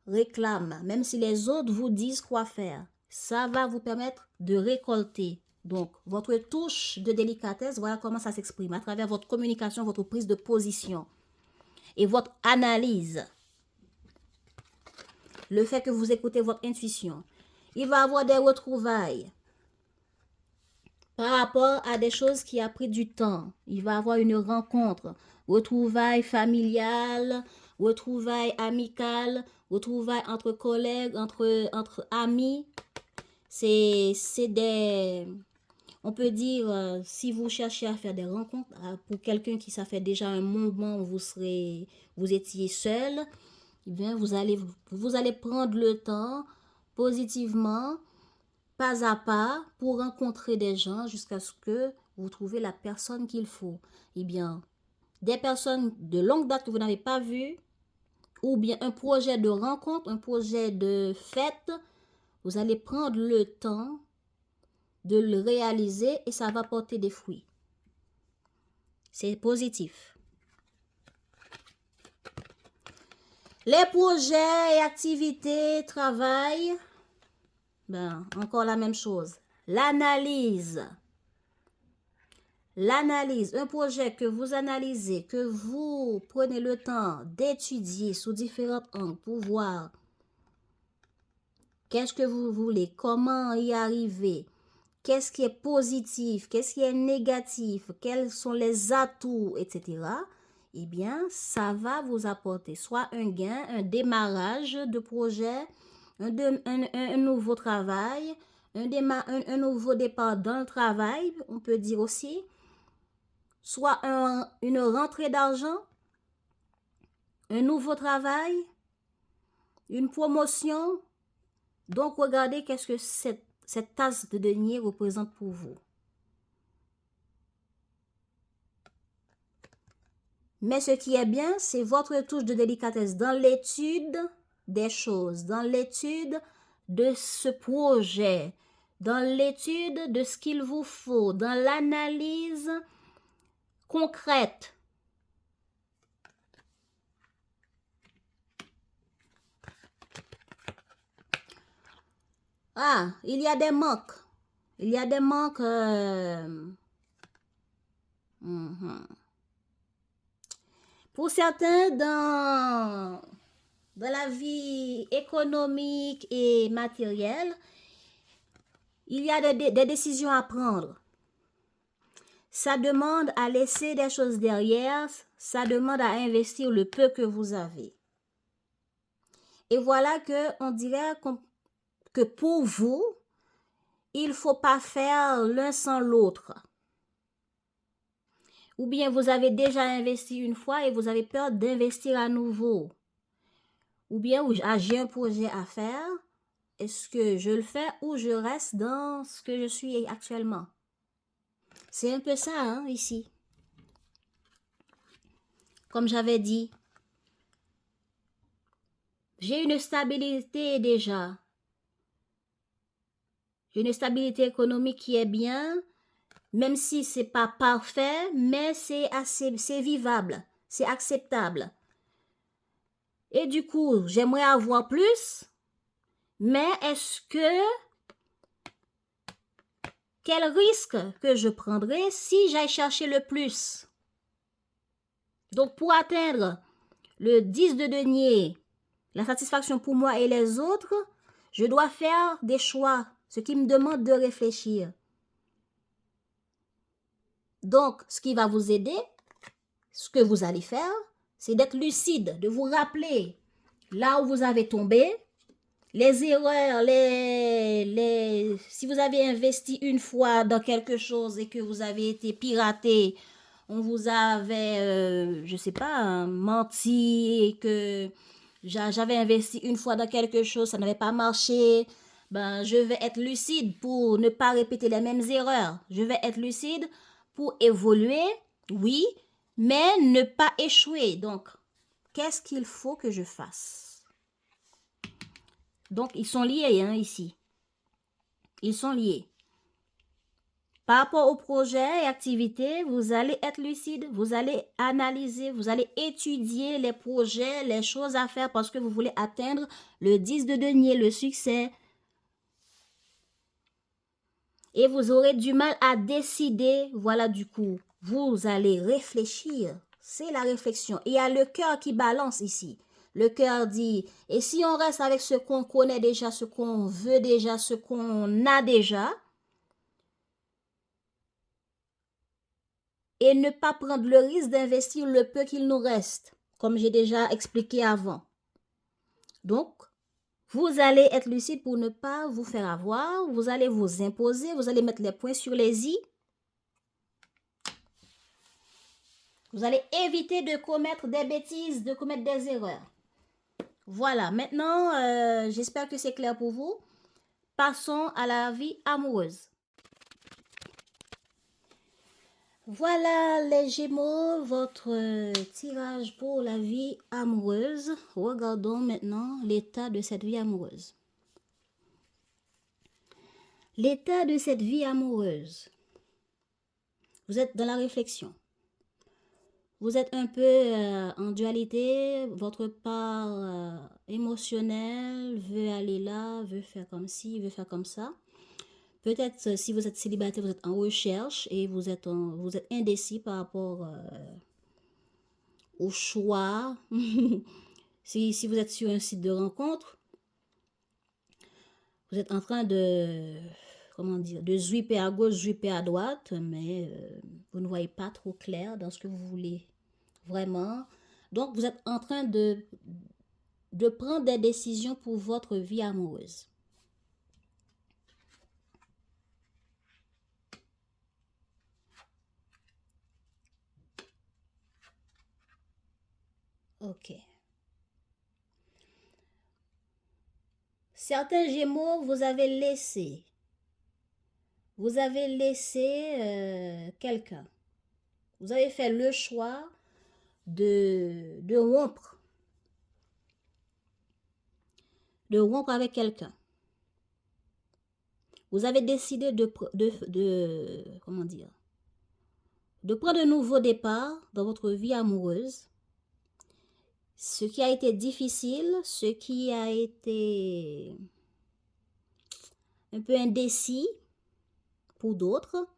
réclament, même si les autres vous disent quoi faire. Ça va vous permettre de récolter. Donc, votre touche de délicatesse, voilà comment ça s'exprime à travers votre communication, votre prise de position et votre analyse. Le fait que vous écoutez votre intuition. Il va y avoir des retrouvailles par rapport à des choses qui a pris du temps. Il va y avoir une rencontre, retrouvailles familiales, retrouvailles amicales, retrouvailles entre collègues, entre amis. C'est des... On peut dire, si vous cherchez à faire des rencontres, pour quelqu'un qui ça fait déjà un moment où vous étiez seul, eh bien, vous allez prendre le temps positivement, pas à pas, pour rencontrer des gens jusqu'à ce que vous trouvez la personne qu'il faut. Eh bien, des personnes de longue date que vous n'avez pas vues, ou bien un projet de rencontre, un projet de fête, vous allez prendre le temps de le réaliser et ça va porter des fruits. C'est positif. Les projets et activités, travail, ben, encore la même chose. L'analyse. L'analyse, un projet que vous analysez, que vous prenez le temps d'étudier sous différents angles pour voir qu'est-ce que vous voulez, comment y arriver, qu'est-ce qui est positif, qu'est-ce qui est négatif, quels sont les atouts, etc. Eh bien, ça va vous apporter soit un gain, un démarrage de projet, un nouveau travail, un nouveau départ dans le travail, on peut dire aussi, soit une rentrée d'argent, un nouveau travail, une promotion. Donc, regardez qu'est-ce que cette tasse de denier représente pour vous. Mais ce qui est bien, c'est votre touche de délicatesse dans l'étude des choses, dans l'étude de ce projet, dans l'étude de ce qu'il vous faut, dans l'analyse concrète. Ah, il y a des manques. Il y a des manques. Pour certains, dans la vie économique et matérielle, il y a des décisions à prendre. Ça demande à laisser des choses derrière. Ça demande à investir le peu que vous avez. Et voilà qu'on dirait que pour vous, il ne faut pas faire l'un sans l'autre. Ou bien vous avez déjà investi une fois et vous avez peur d'investir à nouveau. Ou bien j'ai un projet à faire. Est-ce que je le fais ou je reste dans ce que je suis actuellement? C'est un peu ça, hein, ici. Comme j'avais dit, j'ai une stabilité déjà. J'ai une stabilité économique qui est bien, même si c'est pas parfait, mais c'est vivable, c'est acceptable. Et du coup, j'aimerais avoir plus, mais quel risque que je prendrais si j'aille chercher le plus? Donc, pour atteindre le 10 de denier, la satisfaction pour moi et les autres, je dois faire des choix, ce qui me demande de réfléchir. Donc, ce qui va vous aider, ce que vous allez faire, c'est d'être lucide, de vous rappeler là où vous avez tombé, les erreurs, si vous avez investi une fois dans quelque chose et que vous avez été piraté, on vous avait, je sais pas, menti et que j'avais investi une fois dans quelque chose, ça n'avait pas marché, ben, je vais être lucide pour ne pas répéter les mêmes erreurs. Je vais être lucide pour évoluer, oui, mais ne pas échouer. Donc, qu'est-ce qu'il faut que je fasse? Donc, ils sont liés, hein, ici. Ils sont liés. Par rapport aux projets et activités, vous allez être lucide, vous allez analyser, vous allez étudier les projets, les choses à faire parce que vous voulez atteindre le 10 de denier, le succès. Et vous aurez du mal à décider. Voilà, du coup, vous allez réfléchir. C'est la réflexion. Et il y a le cœur qui balance ici. Le cœur dit, et si on reste avec ce qu'on connaît déjà, ce qu'on veut déjà, ce qu'on a déjà, et ne pas prendre le risque d'investir le peu qu'il nous reste. comme j'ai déjà expliqué avant. Donc, vous allez être lucide pour ne pas vous faire avoir, vous allez vous imposer, vous allez mettre les points sur les i. Vous allez éviter de commettre des bêtises, de commettre des erreurs. Voilà, maintenant, j'espère que c'est clair pour vous. Passons à la vie amoureuse. Voilà les Gémeaux, votre tirage pour la vie amoureuse. Regardons maintenant l'état de cette vie amoureuse. L'état de cette vie amoureuse. Vous êtes dans la réflexion. Vous êtes un peu en dualité. Votre part émotionnelle veut aller là, veut faire comme ci, veut faire comme ça. Peut-être si vous êtes célibataire, vous êtes en recherche et vous êtes indécis par rapport au choix. si vous êtes sur un site de rencontre, vous êtes en train de, comment dire, de zwipper à gauche, zwipper à droite, mais vous ne voyez pas trop clair dans ce que vous voulez vraiment. Donc, vous êtes en train de prendre des décisions pour votre vie amoureuse. Ok. Certains Gémeaux, vous avez laissé quelqu'un. Vous avez fait le choix de rompre. De rompre avec quelqu'un. Vous avez décidé comment dire, de prendre un nouveau départ dans votre vie amoureuse. Ce qui a été difficile, ce qui a été un peu indécis pour d'autres,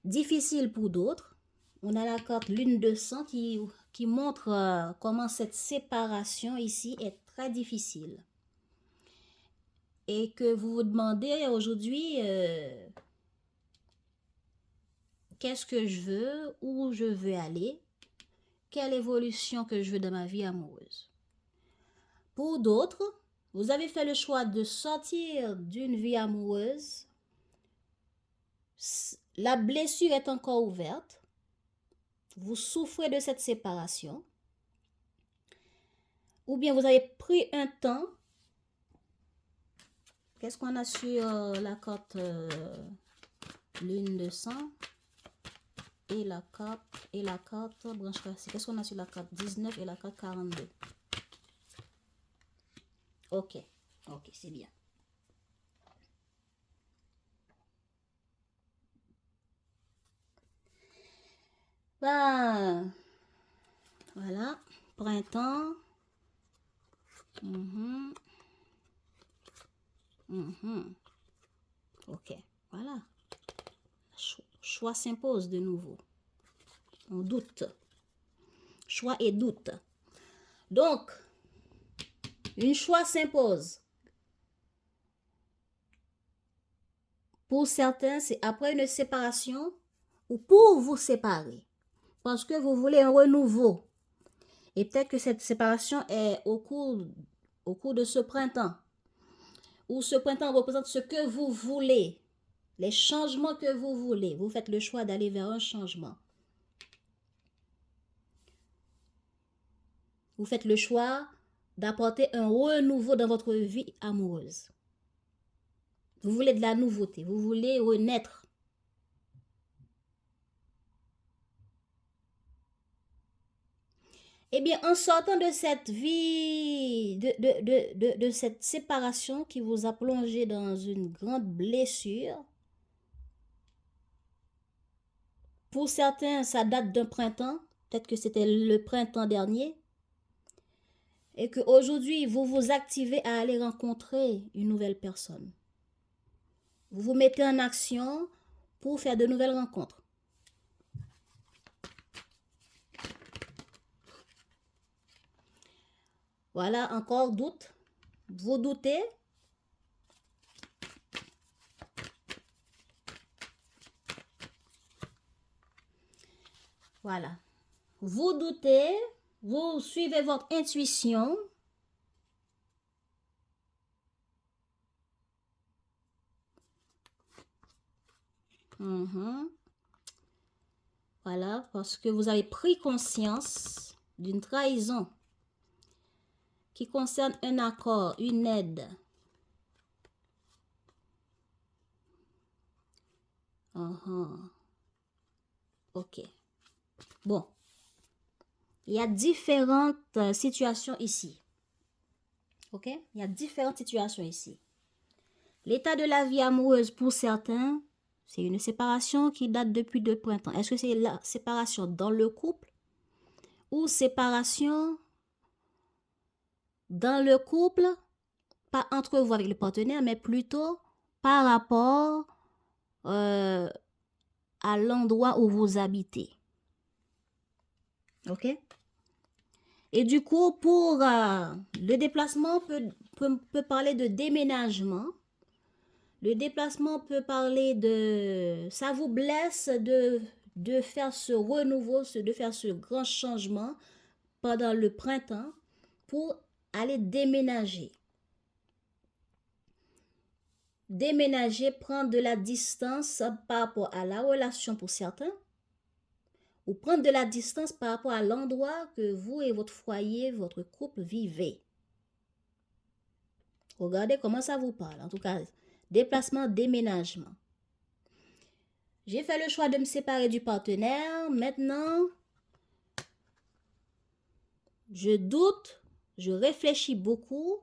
difficile pour d'autres. On a la carte lune de sang qui montre comment cette séparation ici est très difficile. Et que vous vous demandez aujourd'hui qu'est-ce que je veux, où je veux aller, quelle évolution que je veux dans ma vie amoureuse. Pour d'autres, vous avez fait le choix de sortir d'une vie amoureuse. La blessure est encore ouverte. Vous souffrez de cette séparation. Ou bien vous avez pris un temps. Qu'est-ce qu'on a sur la carte lune de sang et la carte branche classique. Qu'est-ce qu'on a sur la carte 19 et la carte 42? Ok, c'est bien. Ben, voilà, printemps. Ok, voilà. Choix s'impose de nouveau. On doute. Choix et doute. Donc, un choix s'impose. Pour certains, c'est après une séparation ou pour vous séparer. Parce que vous voulez un renouveau. Et peut-être que cette séparation est au cours de ce printemps. Ou ce printemps représente ce que vous voulez. Les changements que vous voulez. Vous faites le choix d'aller vers un changement. Vous faites le choix d'apporter un renouveau dans votre vie amoureuse. Vous voulez de la nouveauté. Vous voulez renaître. Eh bien, en sortant de cette vie, de cette séparation qui vous a plongé dans une grande blessure, pour certains, ça date d'un printemps. Peut-être que c'était le printemps dernier. Et qu'aujourd'hui, vous vous activez à aller rencontrer une nouvelle personne. Vous vous mettez en action pour faire de nouvelles rencontres. Voilà, encore doute. Vous doutez. Voilà. Vous doutez. Vous suivez votre intuition. Voilà, parce que vous avez pris conscience d'une trahison qui concerne un accord, une aide. Ok. Bon. Il y a différentes situations ici. Ok? Il y a différentes situations ici. L'état de la vie amoureuse pour certains, c'est une séparation qui date depuis le printemps. Est-ce que c'est la séparation dans le couple ou séparation dans le couple, pas entre vous avec le partenaire, mais plutôt par rapport à l'endroit où vous habitez. Ok? Et du coup, pour le déplacement peut parler de déménagement. Le déplacement peut parler de... Ça vous blesse de faire ce renouveau, de faire ce grand changement pendant le printemps pour aller déménager. Déménager, prendre de la distance par rapport à la relation pour certains, ou prendre de la distance par rapport à l'endroit que vous et votre foyer, votre couple vivez. Regardez comment ça vous parle. En tout cas, déplacement, déménagement. J'ai fait le choix de me séparer du partenaire. Maintenant, je doute, je réfléchis beaucoup,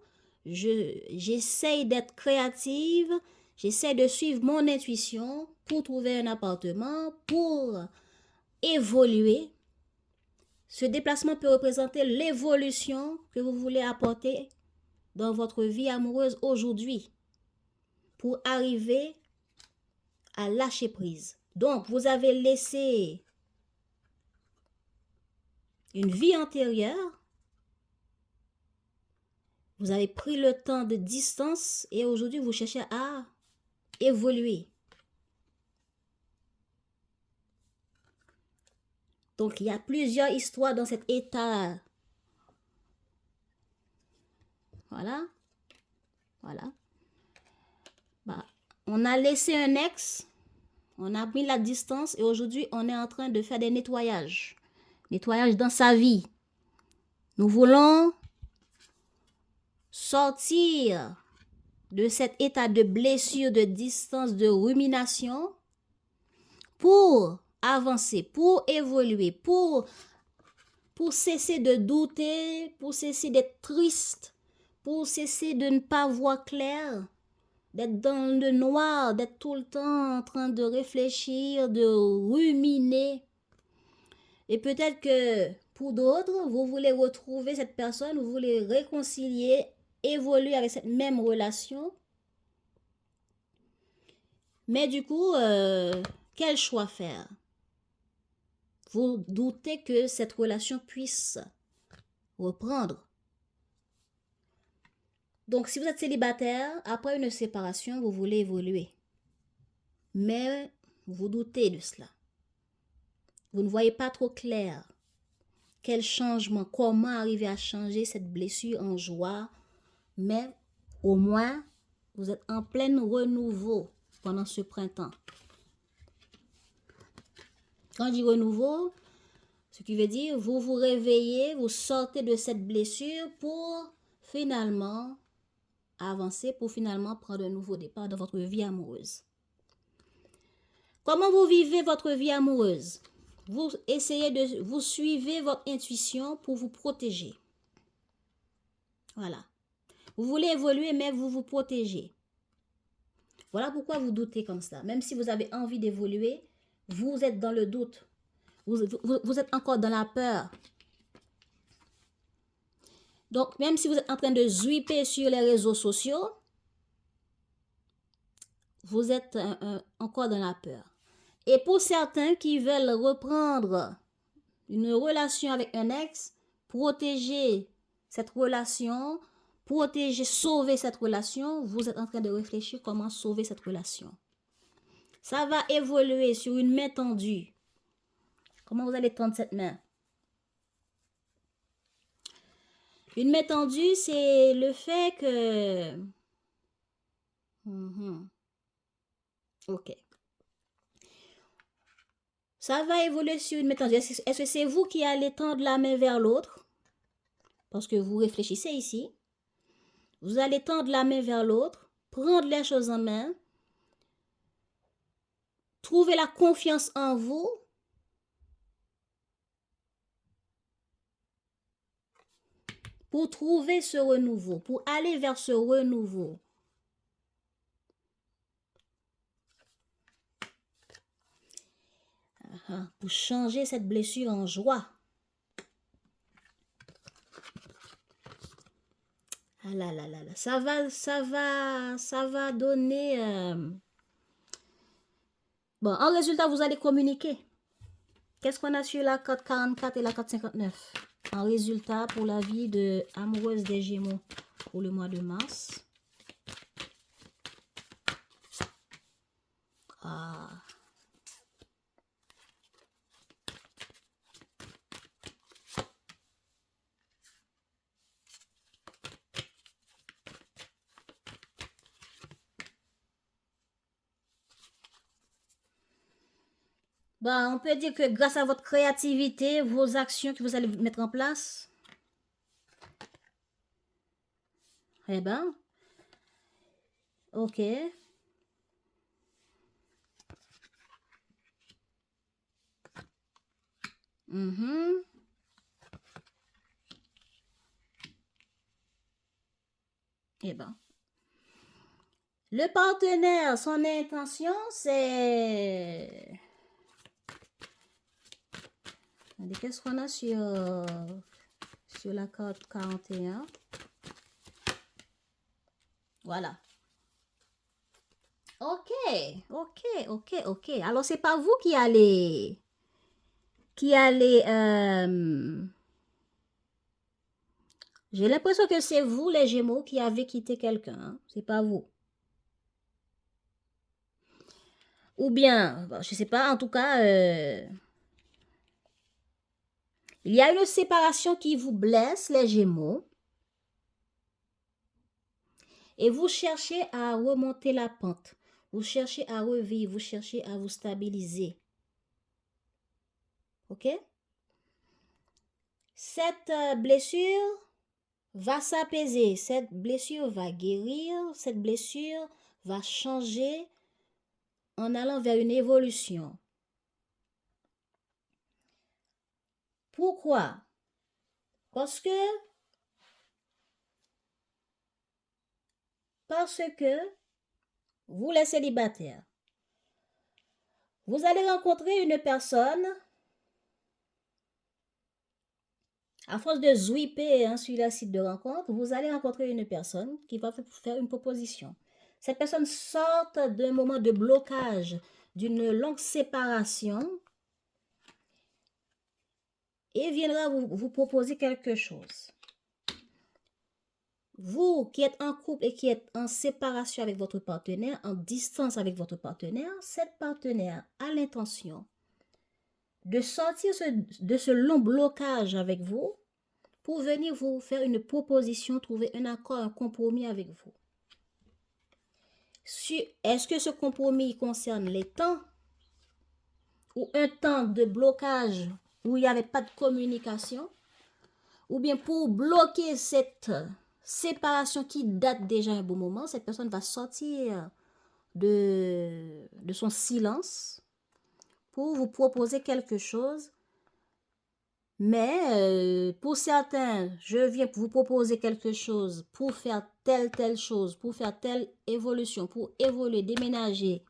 j'essaye d'être créative, j'essaie de suivre mon intuition pour trouver un appartement, pour évoluer. Ce déplacement peut représenter l'évolution que vous voulez apporter dans votre vie amoureuse aujourd'hui pour arriver à lâcher prise. Donc, vous avez laissé une vie antérieure, vous avez pris le temps de distance et aujourd'hui, vous cherchez à évoluer. Donc, il y a plusieurs histoires dans cet état. Voilà. Voilà. Bah, on a laissé un ex, on a pris la distance et aujourd'hui, on est en train de faire des nettoyages. Nettoyage dans sa vie. Nous voulons sortir de cet état de blessure, de distance, de rumination pour avancer, pour évoluer, pour cesser de douter, pour cesser d'être triste, pour cesser de ne pas voir clair, d'être dans le noir, d'être tout le temps en train de réfléchir, de ruminer. Et peut-être que pour d'autres, vous voulez retrouver cette personne, vous voulez réconcilier, évoluer avec cette même relation. Mais du coup, quel choix faire? Vous doutez que cette relation puisse reprendre. Donc, si vous êtes célibataire, après une séparation, vous voulez évoluer. Mais vous doutez de cela. Vous ne voyez pas trop clair. Quel changement, comment arriver à changer cette blessure en joie. Mais au moins, vous êtes en plein renouveau pendant ce printemps. Quand je dis renouveau, ce qui veut dire, vous vous réveillez, vous sortez de cette blessure pour finalement avancer, pour finalement prendre un nouveau départ dans votre vie amoureuse. Comment vous vivez votre vie amoureuse? Vous suivez votre intuition pour vous protéger. Voilà. Vous voulez évoluer, mais vous vous protégez. Voilà pourquoi vous doutez comme ça. Même si vous avez envie d'évoluer, vous êtes dans le doute. Vous êtes encore dans la peur. Donc, même si vous êtes en train de zwipper sur les réseaux sociaux, vous êtes encore dans la peur. Et pour certains qui veulent reprendre une relation avec un ex, protéger cette relation, sauver cette relation, vous êtes en train de réfléchir comment sauver cette relation. Ça va évoluer sur une main tendue. Comment vous allez tendre cette main? Une main tendue, c'est le fait que... Ok. Ça va évoluer sur une main tendue. Est-ce que c'est vous qui allez tendre la main vers l'autre? Parce que vous réfléchissez ici. Vous allez tendre la main vers l'autre, prendre les choses en main, trouver la confiance en vous. Pour trouver ce renouveau, pour aller vers ce renouveau. Pour changer cette blessure en joie. Ah là là là là. Ça va donner... Bon, en résultat, vous allez communiquer. Qu'est-ce qu'on a sur la carte 44 et la carte 59? En résultat, pour la vie de amoureuse des Gémeaux pour le mois de mars. Ah. Bah, on peut dire que grâce à votre créativité, vos actions que vous allez mettre en place, eh ben, ok. Eh ben, le partenaire, son intention, c'est... Qu'est-ce qu'on a sur la carte 41? Voilà. Ok, ok, ok, ok. Alors, c'est pas vous qui allez... J'ai l'impression que c'est vous, les Gémeaux, qui avez quitté quelqu'un. Hein? C'est pas vous. Ou bien, bon, je sais pas, en tout cas... il y a une séparation qui vous blesse, les Gémeaux. Et vous cherchez à remonter la pente. Vous cherchez à revivre. Vous cherchez à vous stabiliser. Ok? Cette blessure va s'apaiser. Cette blessure va guérir. Cette blessure va changer en allant vers une évolution. Pourquoi? Parce que vous, les célibataires, vous allez rencontrer une personne, à force de zwipper sur le site de rencontre, vous allez rencontrer une personne qui va vous faire une proposition. Cette personne sort d'un moment de blocage, d'une longue séparation et viendra vous proposer quelque chose. Vous qui êtes en couple et qui êtes en séparation avec votre partenaire, en distance avec votre partenaire, cette partenaire a l'intention de sortir de ce long blocage avec vous pour venir vous faire une proposition, trouver un accord, un compromis avec vous. Est-ce que ce compromis concerne les temps ou un temps de blocage où il n'y avait pas de communication, ou bien pour bloquer cette séparation qui date déjà un bon moment, cette personne va sortir de son silence pour vous proposer quelque chose. Mais pour certains, je viens vous proposer quelque chose pour faire telle chose, pour faire telle évolution, pour évoluer, déménager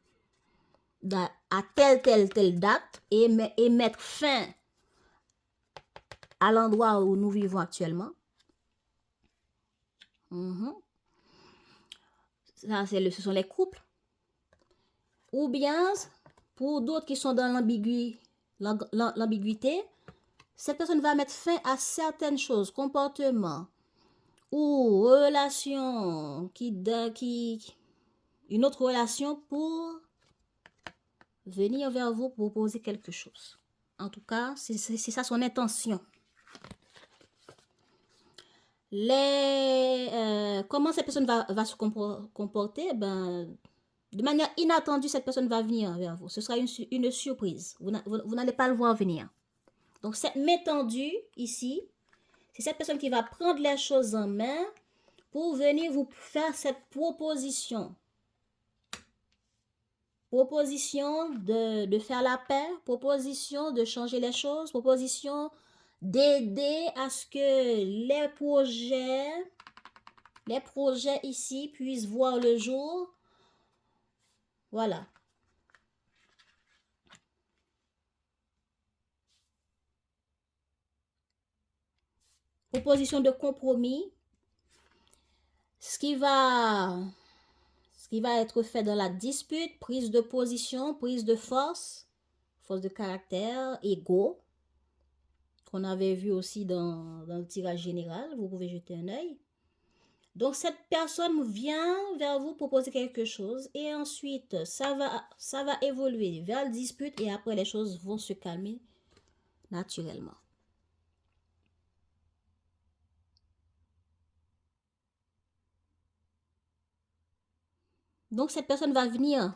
à telle date et mettre fin à l'endroit où nous vivons actuellement. Ça, ce sont les couples. Ou bien, pour d'autres qui sont dans l'ambiguïté, cette personne va mettre fin à certaines choses, comportements ou relations, une autre relation pour venir vers vous pour proposer quelque chose. En tout cas, c'est ça son intention. comment cette personne va se comporter? Ben, de manière inattendue, cette personne va venir vers vous. Ce sera une surprise. Vous n'allez pas le voir venir. Donc, cette main tendue ici, c'est cette personne qui va prendre les choses en main pour venir vous faire cette proposition. Proposition de faire la paix, proposition de changer les choses, proposition d'aider à ce que les projets ici puissent voir le jour. Voilà. Proposition de compromis. Ce qui va être fait dans la dispute, prise de position, prise de force de caractère, ego, qu'on avait vu aussi dans le tirage général. Vous pouvez jeter un œil. Donc, cette personne vient vers vous proposer quelque chose et ensuite, ça va évoluer vers la dispute et après, les choses vont se calmer naturellement. Donc, cette personne va venir.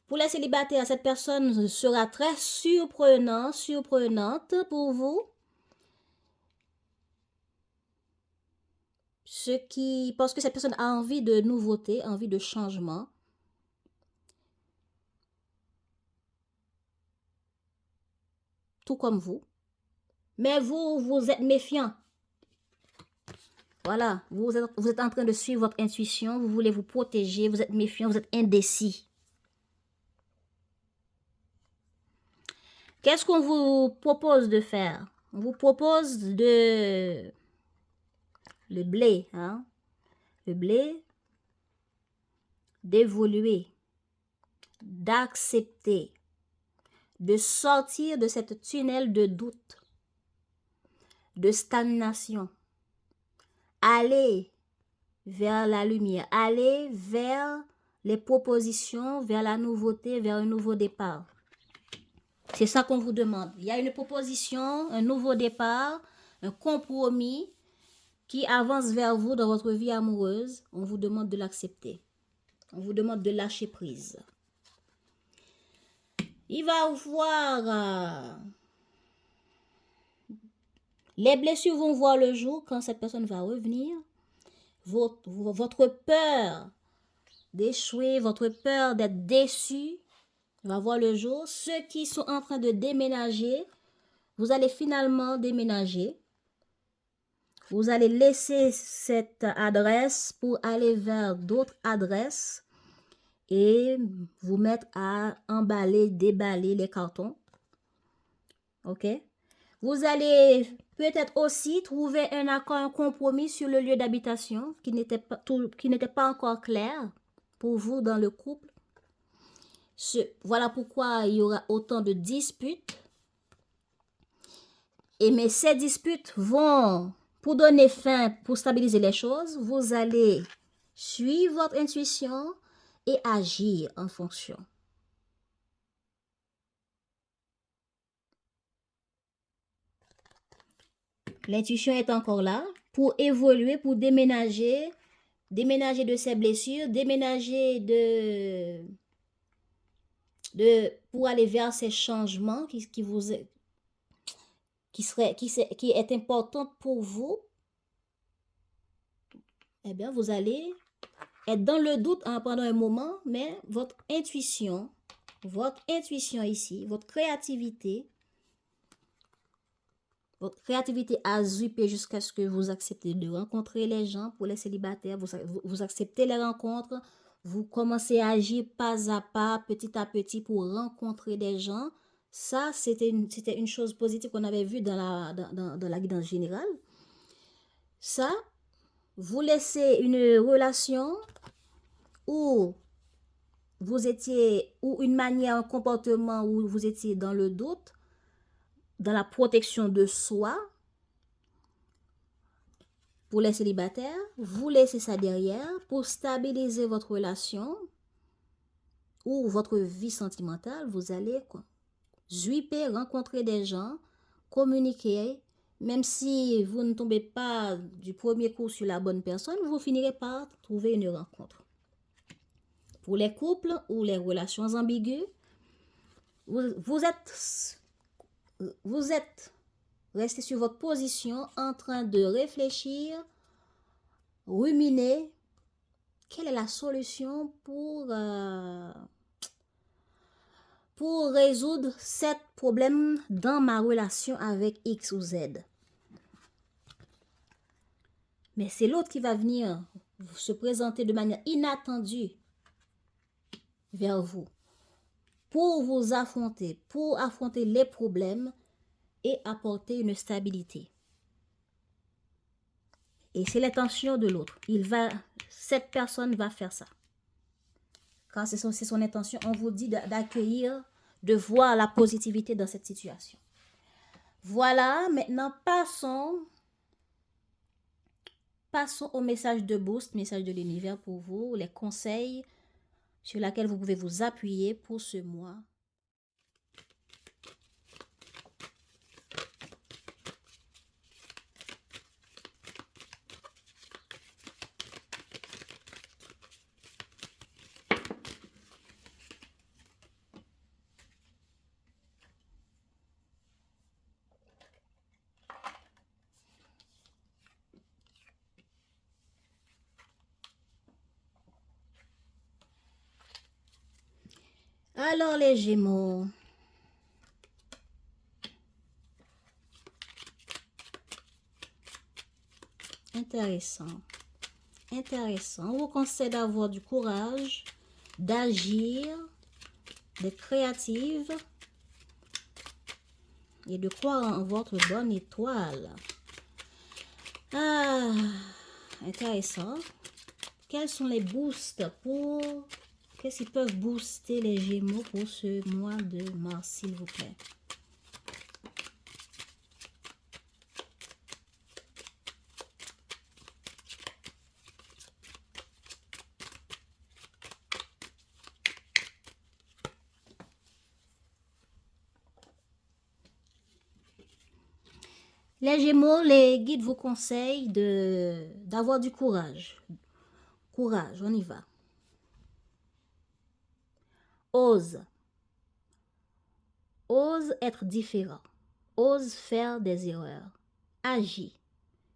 Pour les célibataires, cette personne sera très surprenante pour vous. Parce que cette personne a envie de nouveauté, envie de changement. Tout comme vous. Mais vous êtes méfiant. Voilà, vous êtes en train de suivre votre intuition, vous voulez vous protéger, vous êtes méfiant, vous êtes indécis. Qu'est-ce qu'on vous propose de faire? On vous propose le blé, hein? Le blé, d'évoluer, d'accepter, de sortir de cette tunnel de doute, de stagnation. Aller vers la lumière, aller vers les propositions, vers la nouveauté, vers un nouveau départ. C'est ça qu'on vous demande. Il y a une proposition, un nouveau départ, un compromis qui avance vers vous dans votre vie amoureuse. On vous demande de l'accepter. On vous demande de lâcher prise. Il va voir... les blessures vont voir le jour quand cette personne va revenir. Votre peur d'échouer, votre peur d'être déçu va voir le jour. Ceux qui sont en train de déménager, vous allez finalement déménager. Vous allez laisser cette adresse pour aller vers d'autres adresses et vous mettre à emballer, déballer les cartons. OK? Vous allez peut-être aussi trouver un accord, un compromis sur le lieu d'habitation qui n'était pas encore clair pour vous dans le couple. Voilà pourquoi il y aura autant de disputes. Mais ces disputes vont, pour donner fin, pour stabiliser les choses, vous allez suivre votre intuition et agir en fonction. L'intuition est encore là pour évoluer, pour déménager de ses blessures, déménager pour aller vers ces changements qui est important pour vous. Eh bien, vous allez être dans le doute pendant un moment, mais votre intuition ici, votre créativité a zuppé jusqu'à ce que vous acceptez de rencontrer les gens. Pour les célibataires, vous acceptez les rencontres, vous commencez à agir pas à pas, petit à petit pour rencontrer des gens. Ça, c'était une chose positive qu'on avait vue dans la guidance générale. Ça, vous laissez une relation où une manière, un comportement où vous étiez dans le doute, dans la protection de soi. Pour les célibataires, vous laissez ça derrière pour stabiliser votre relation ou votre vie sentimentale. Vous allez zwipper, rencontrer des gens, communiquer Même si vous ne tombez pas du premier coup sur la bonne personne, vous finirez par trouver une rencontre. Pour les couples ou les relations ambiguës, vous êtes resté sur votre position en train de réfléchir, ruminer, quelle est la solution pour résoudre ce problème dans ma relation avec X ou Z. Mais c'est l'autre qui va venir se présenter de manière inattendue vers vous pour affronter les problèmes et apporter une stabilité. Et c'est l'intention de l'autre. Cette personne va faire ça. Quand c'est son intention, on vous dit d'accueillir, de voir la positivité dans cette situation. Voilà, maintenant passons au message de boost, message de l'univers pour vous, les conseils sur lesquels vous pouvez vous appuyer pour ce mois. Alors les Gémeaux, intéressant. On vous conseille d'avoir du courage, d'agir, d'être créative et de croire en votre bonne étoile. Ah, intéressant. Quels sont les boosts qu'est-ce qui peuvent booster les Gémeaux pour ce mois de mars, s'il vous plaît? Les Gémeaux, les guides vous conseillent d'avoir du courage. Courage, on y va. Ose être différent. Ose faire des erreurs. Agis,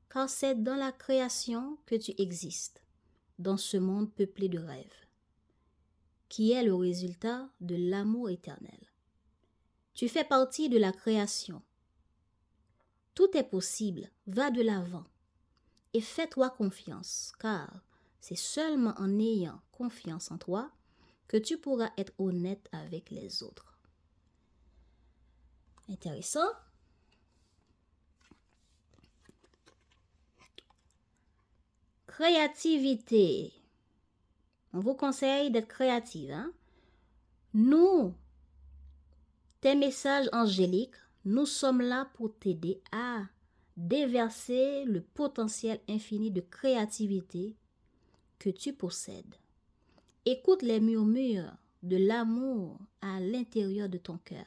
car c'est dans la création que tu existes, dans ce monde peuplé de rêves, qui est le résultat de l'amour éternel. Tu fais partie de la création. Tout est possible, va de l'avant et fais-toi confiance, car c'est seulement en ayant confiance en toi que tu pourras être honnête avec les autres. Intéressant. Créativité. On vous conseille d'être créative. Nous, tes messages angéliques, nous sommes là pour t'aider à déverser le potentiel infini de créativité que tu possèdes. Écoute les murmures de l'amour à l'intérieur de ton cœur,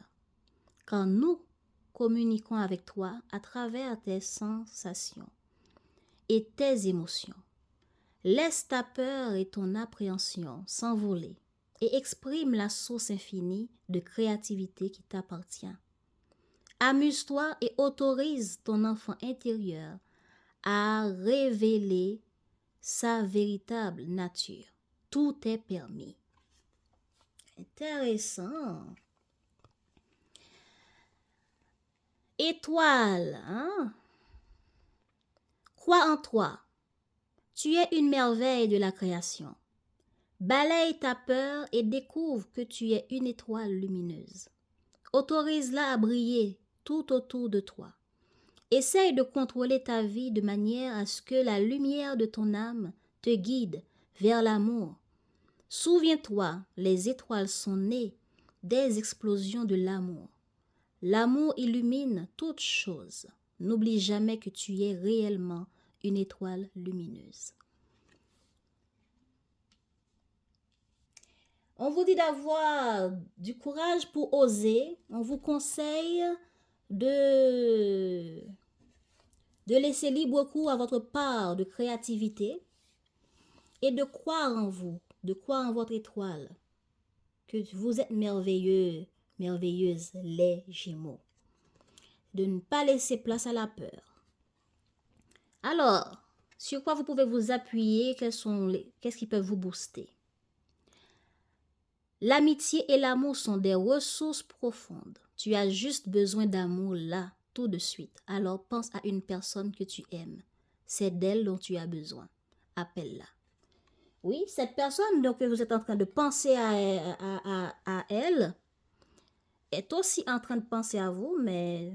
quand nous communiquons avec toi à travers tes sensations et tes émotions. Laisse ta peur et ton appréhension s'envoler et exprime la source infinie de créativité qui t'appartient. Amuse-toi et autorise ton enfant intérieur à révéler sa véritable nature. Tout est permis. Intéressant. Étoile, Crois en toi. Tu es une merveille de la création. Balaye ta peur et découvre que tu es une étoile lumineuse. Autorise-la à briller tout autour de toi. Essaye de contrôler ta vie de manière à ce que la lumière de ton âme te guide vers l'amour. Souviens-toi, les étoiles sont nées des explosions de l'amour. L'amour illumine toutes choses. N'oublie jamais que tu es réellement une étoile lumineuse. On vous dit d'avoir du courage pour oser. On vous conseille de de laisser libre cours à votre part de créativité et de croire en vous, de croire en votre étoile, que vous êtes merveilleux, merveilleuse, les Gémeaux. De ne pas laisser place à la peur. Alors, sur quoi vous pouvez vous appuyer? Qu'est-ce qui peut vous booster? L'amitié et l'amour sont des ressources profondes. Tu as juste besoin d'amour là, tout de suite. Alors pense à une personne que tu aimes. C'est d'elle dont tu as besoin. Appelle-la. Oui, cette personne donc, que vous êtes en train de penser à elle est aussi en train de penser à vous, mais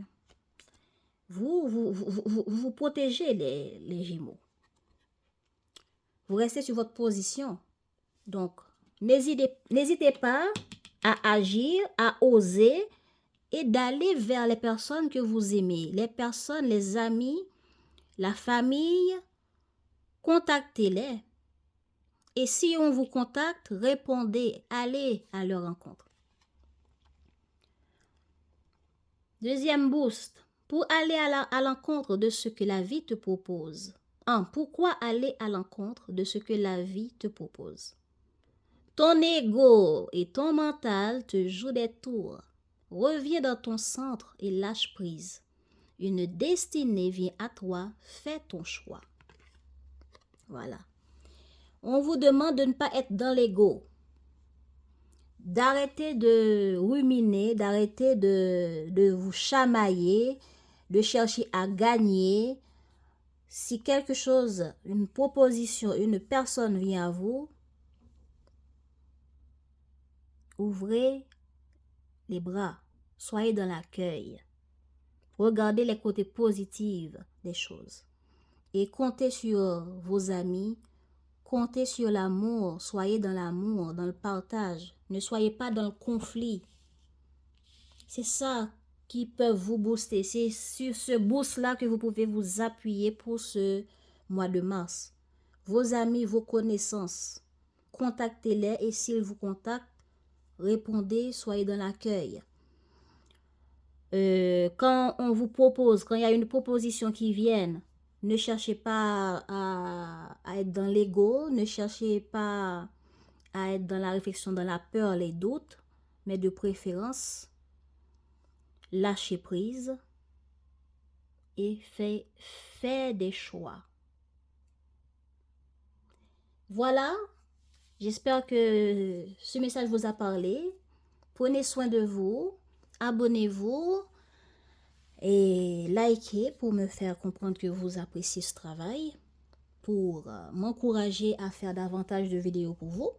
vous protégez les Gémeaux. Vous restez sur votre position. Donc, n'hésitez pas à agir, à oser et d'aller vers les personnes que vous aimez. Les personnes, les amis, la famille, contactez-les. Et si on vous contacte, répondez, allez à leur rencontre. Deuxième boost, pour aller à l'encontre de ce que la vie te propose. Pourquoi aller à l'encontre de ce que la vie te propose? Ton ego et ton mental te jouent des tours. Reviens dans ton centre et lâche prise. Une destinée vient à toi, fais ton choix. Voilà. On vous demande de ne pas être dans l'ego. D'arrêter de ruminer, d'arrêter de vous chamailler, de chercher à gagner. Si quelque chose, une proposition, une personne vient à vous, ouvrez les bras, soyez dans l'accueil. Regardez les côtés positifs des choses. Et comptez sur vos amis, comptez sur l'amour, soyez dans l'amour, dans le partage. Ne soyez pas dans le conflit. C'est ça qui peut vous booster. C'est sur ce boost-là que vous pouvez vous appuyer pour ce mois de mars. Vos amis, vos connaissances, contactez-les et s'ils vous contactent, répondez, soyez dans l'accueil. Quand on vous propose, quand il y a une proposition qui vient, ne cherchez pas à être dans l'ego, ne cherchez pas à être dans la réflexion, dans la peur, les doutes, mais de préférence, lâchez prise et faites des choix. Voilà, j'espère que ce message vous a parlé. Prenez soin de vous, abonnez-vous et likez pour me faire comprendre que vous appréciez ce travail, pour m'encourager à faire davantage de vidéos pour vous.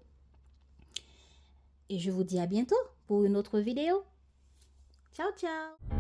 Et je vous dis à bientôt pour une autre vidéo. Ciao, ciao!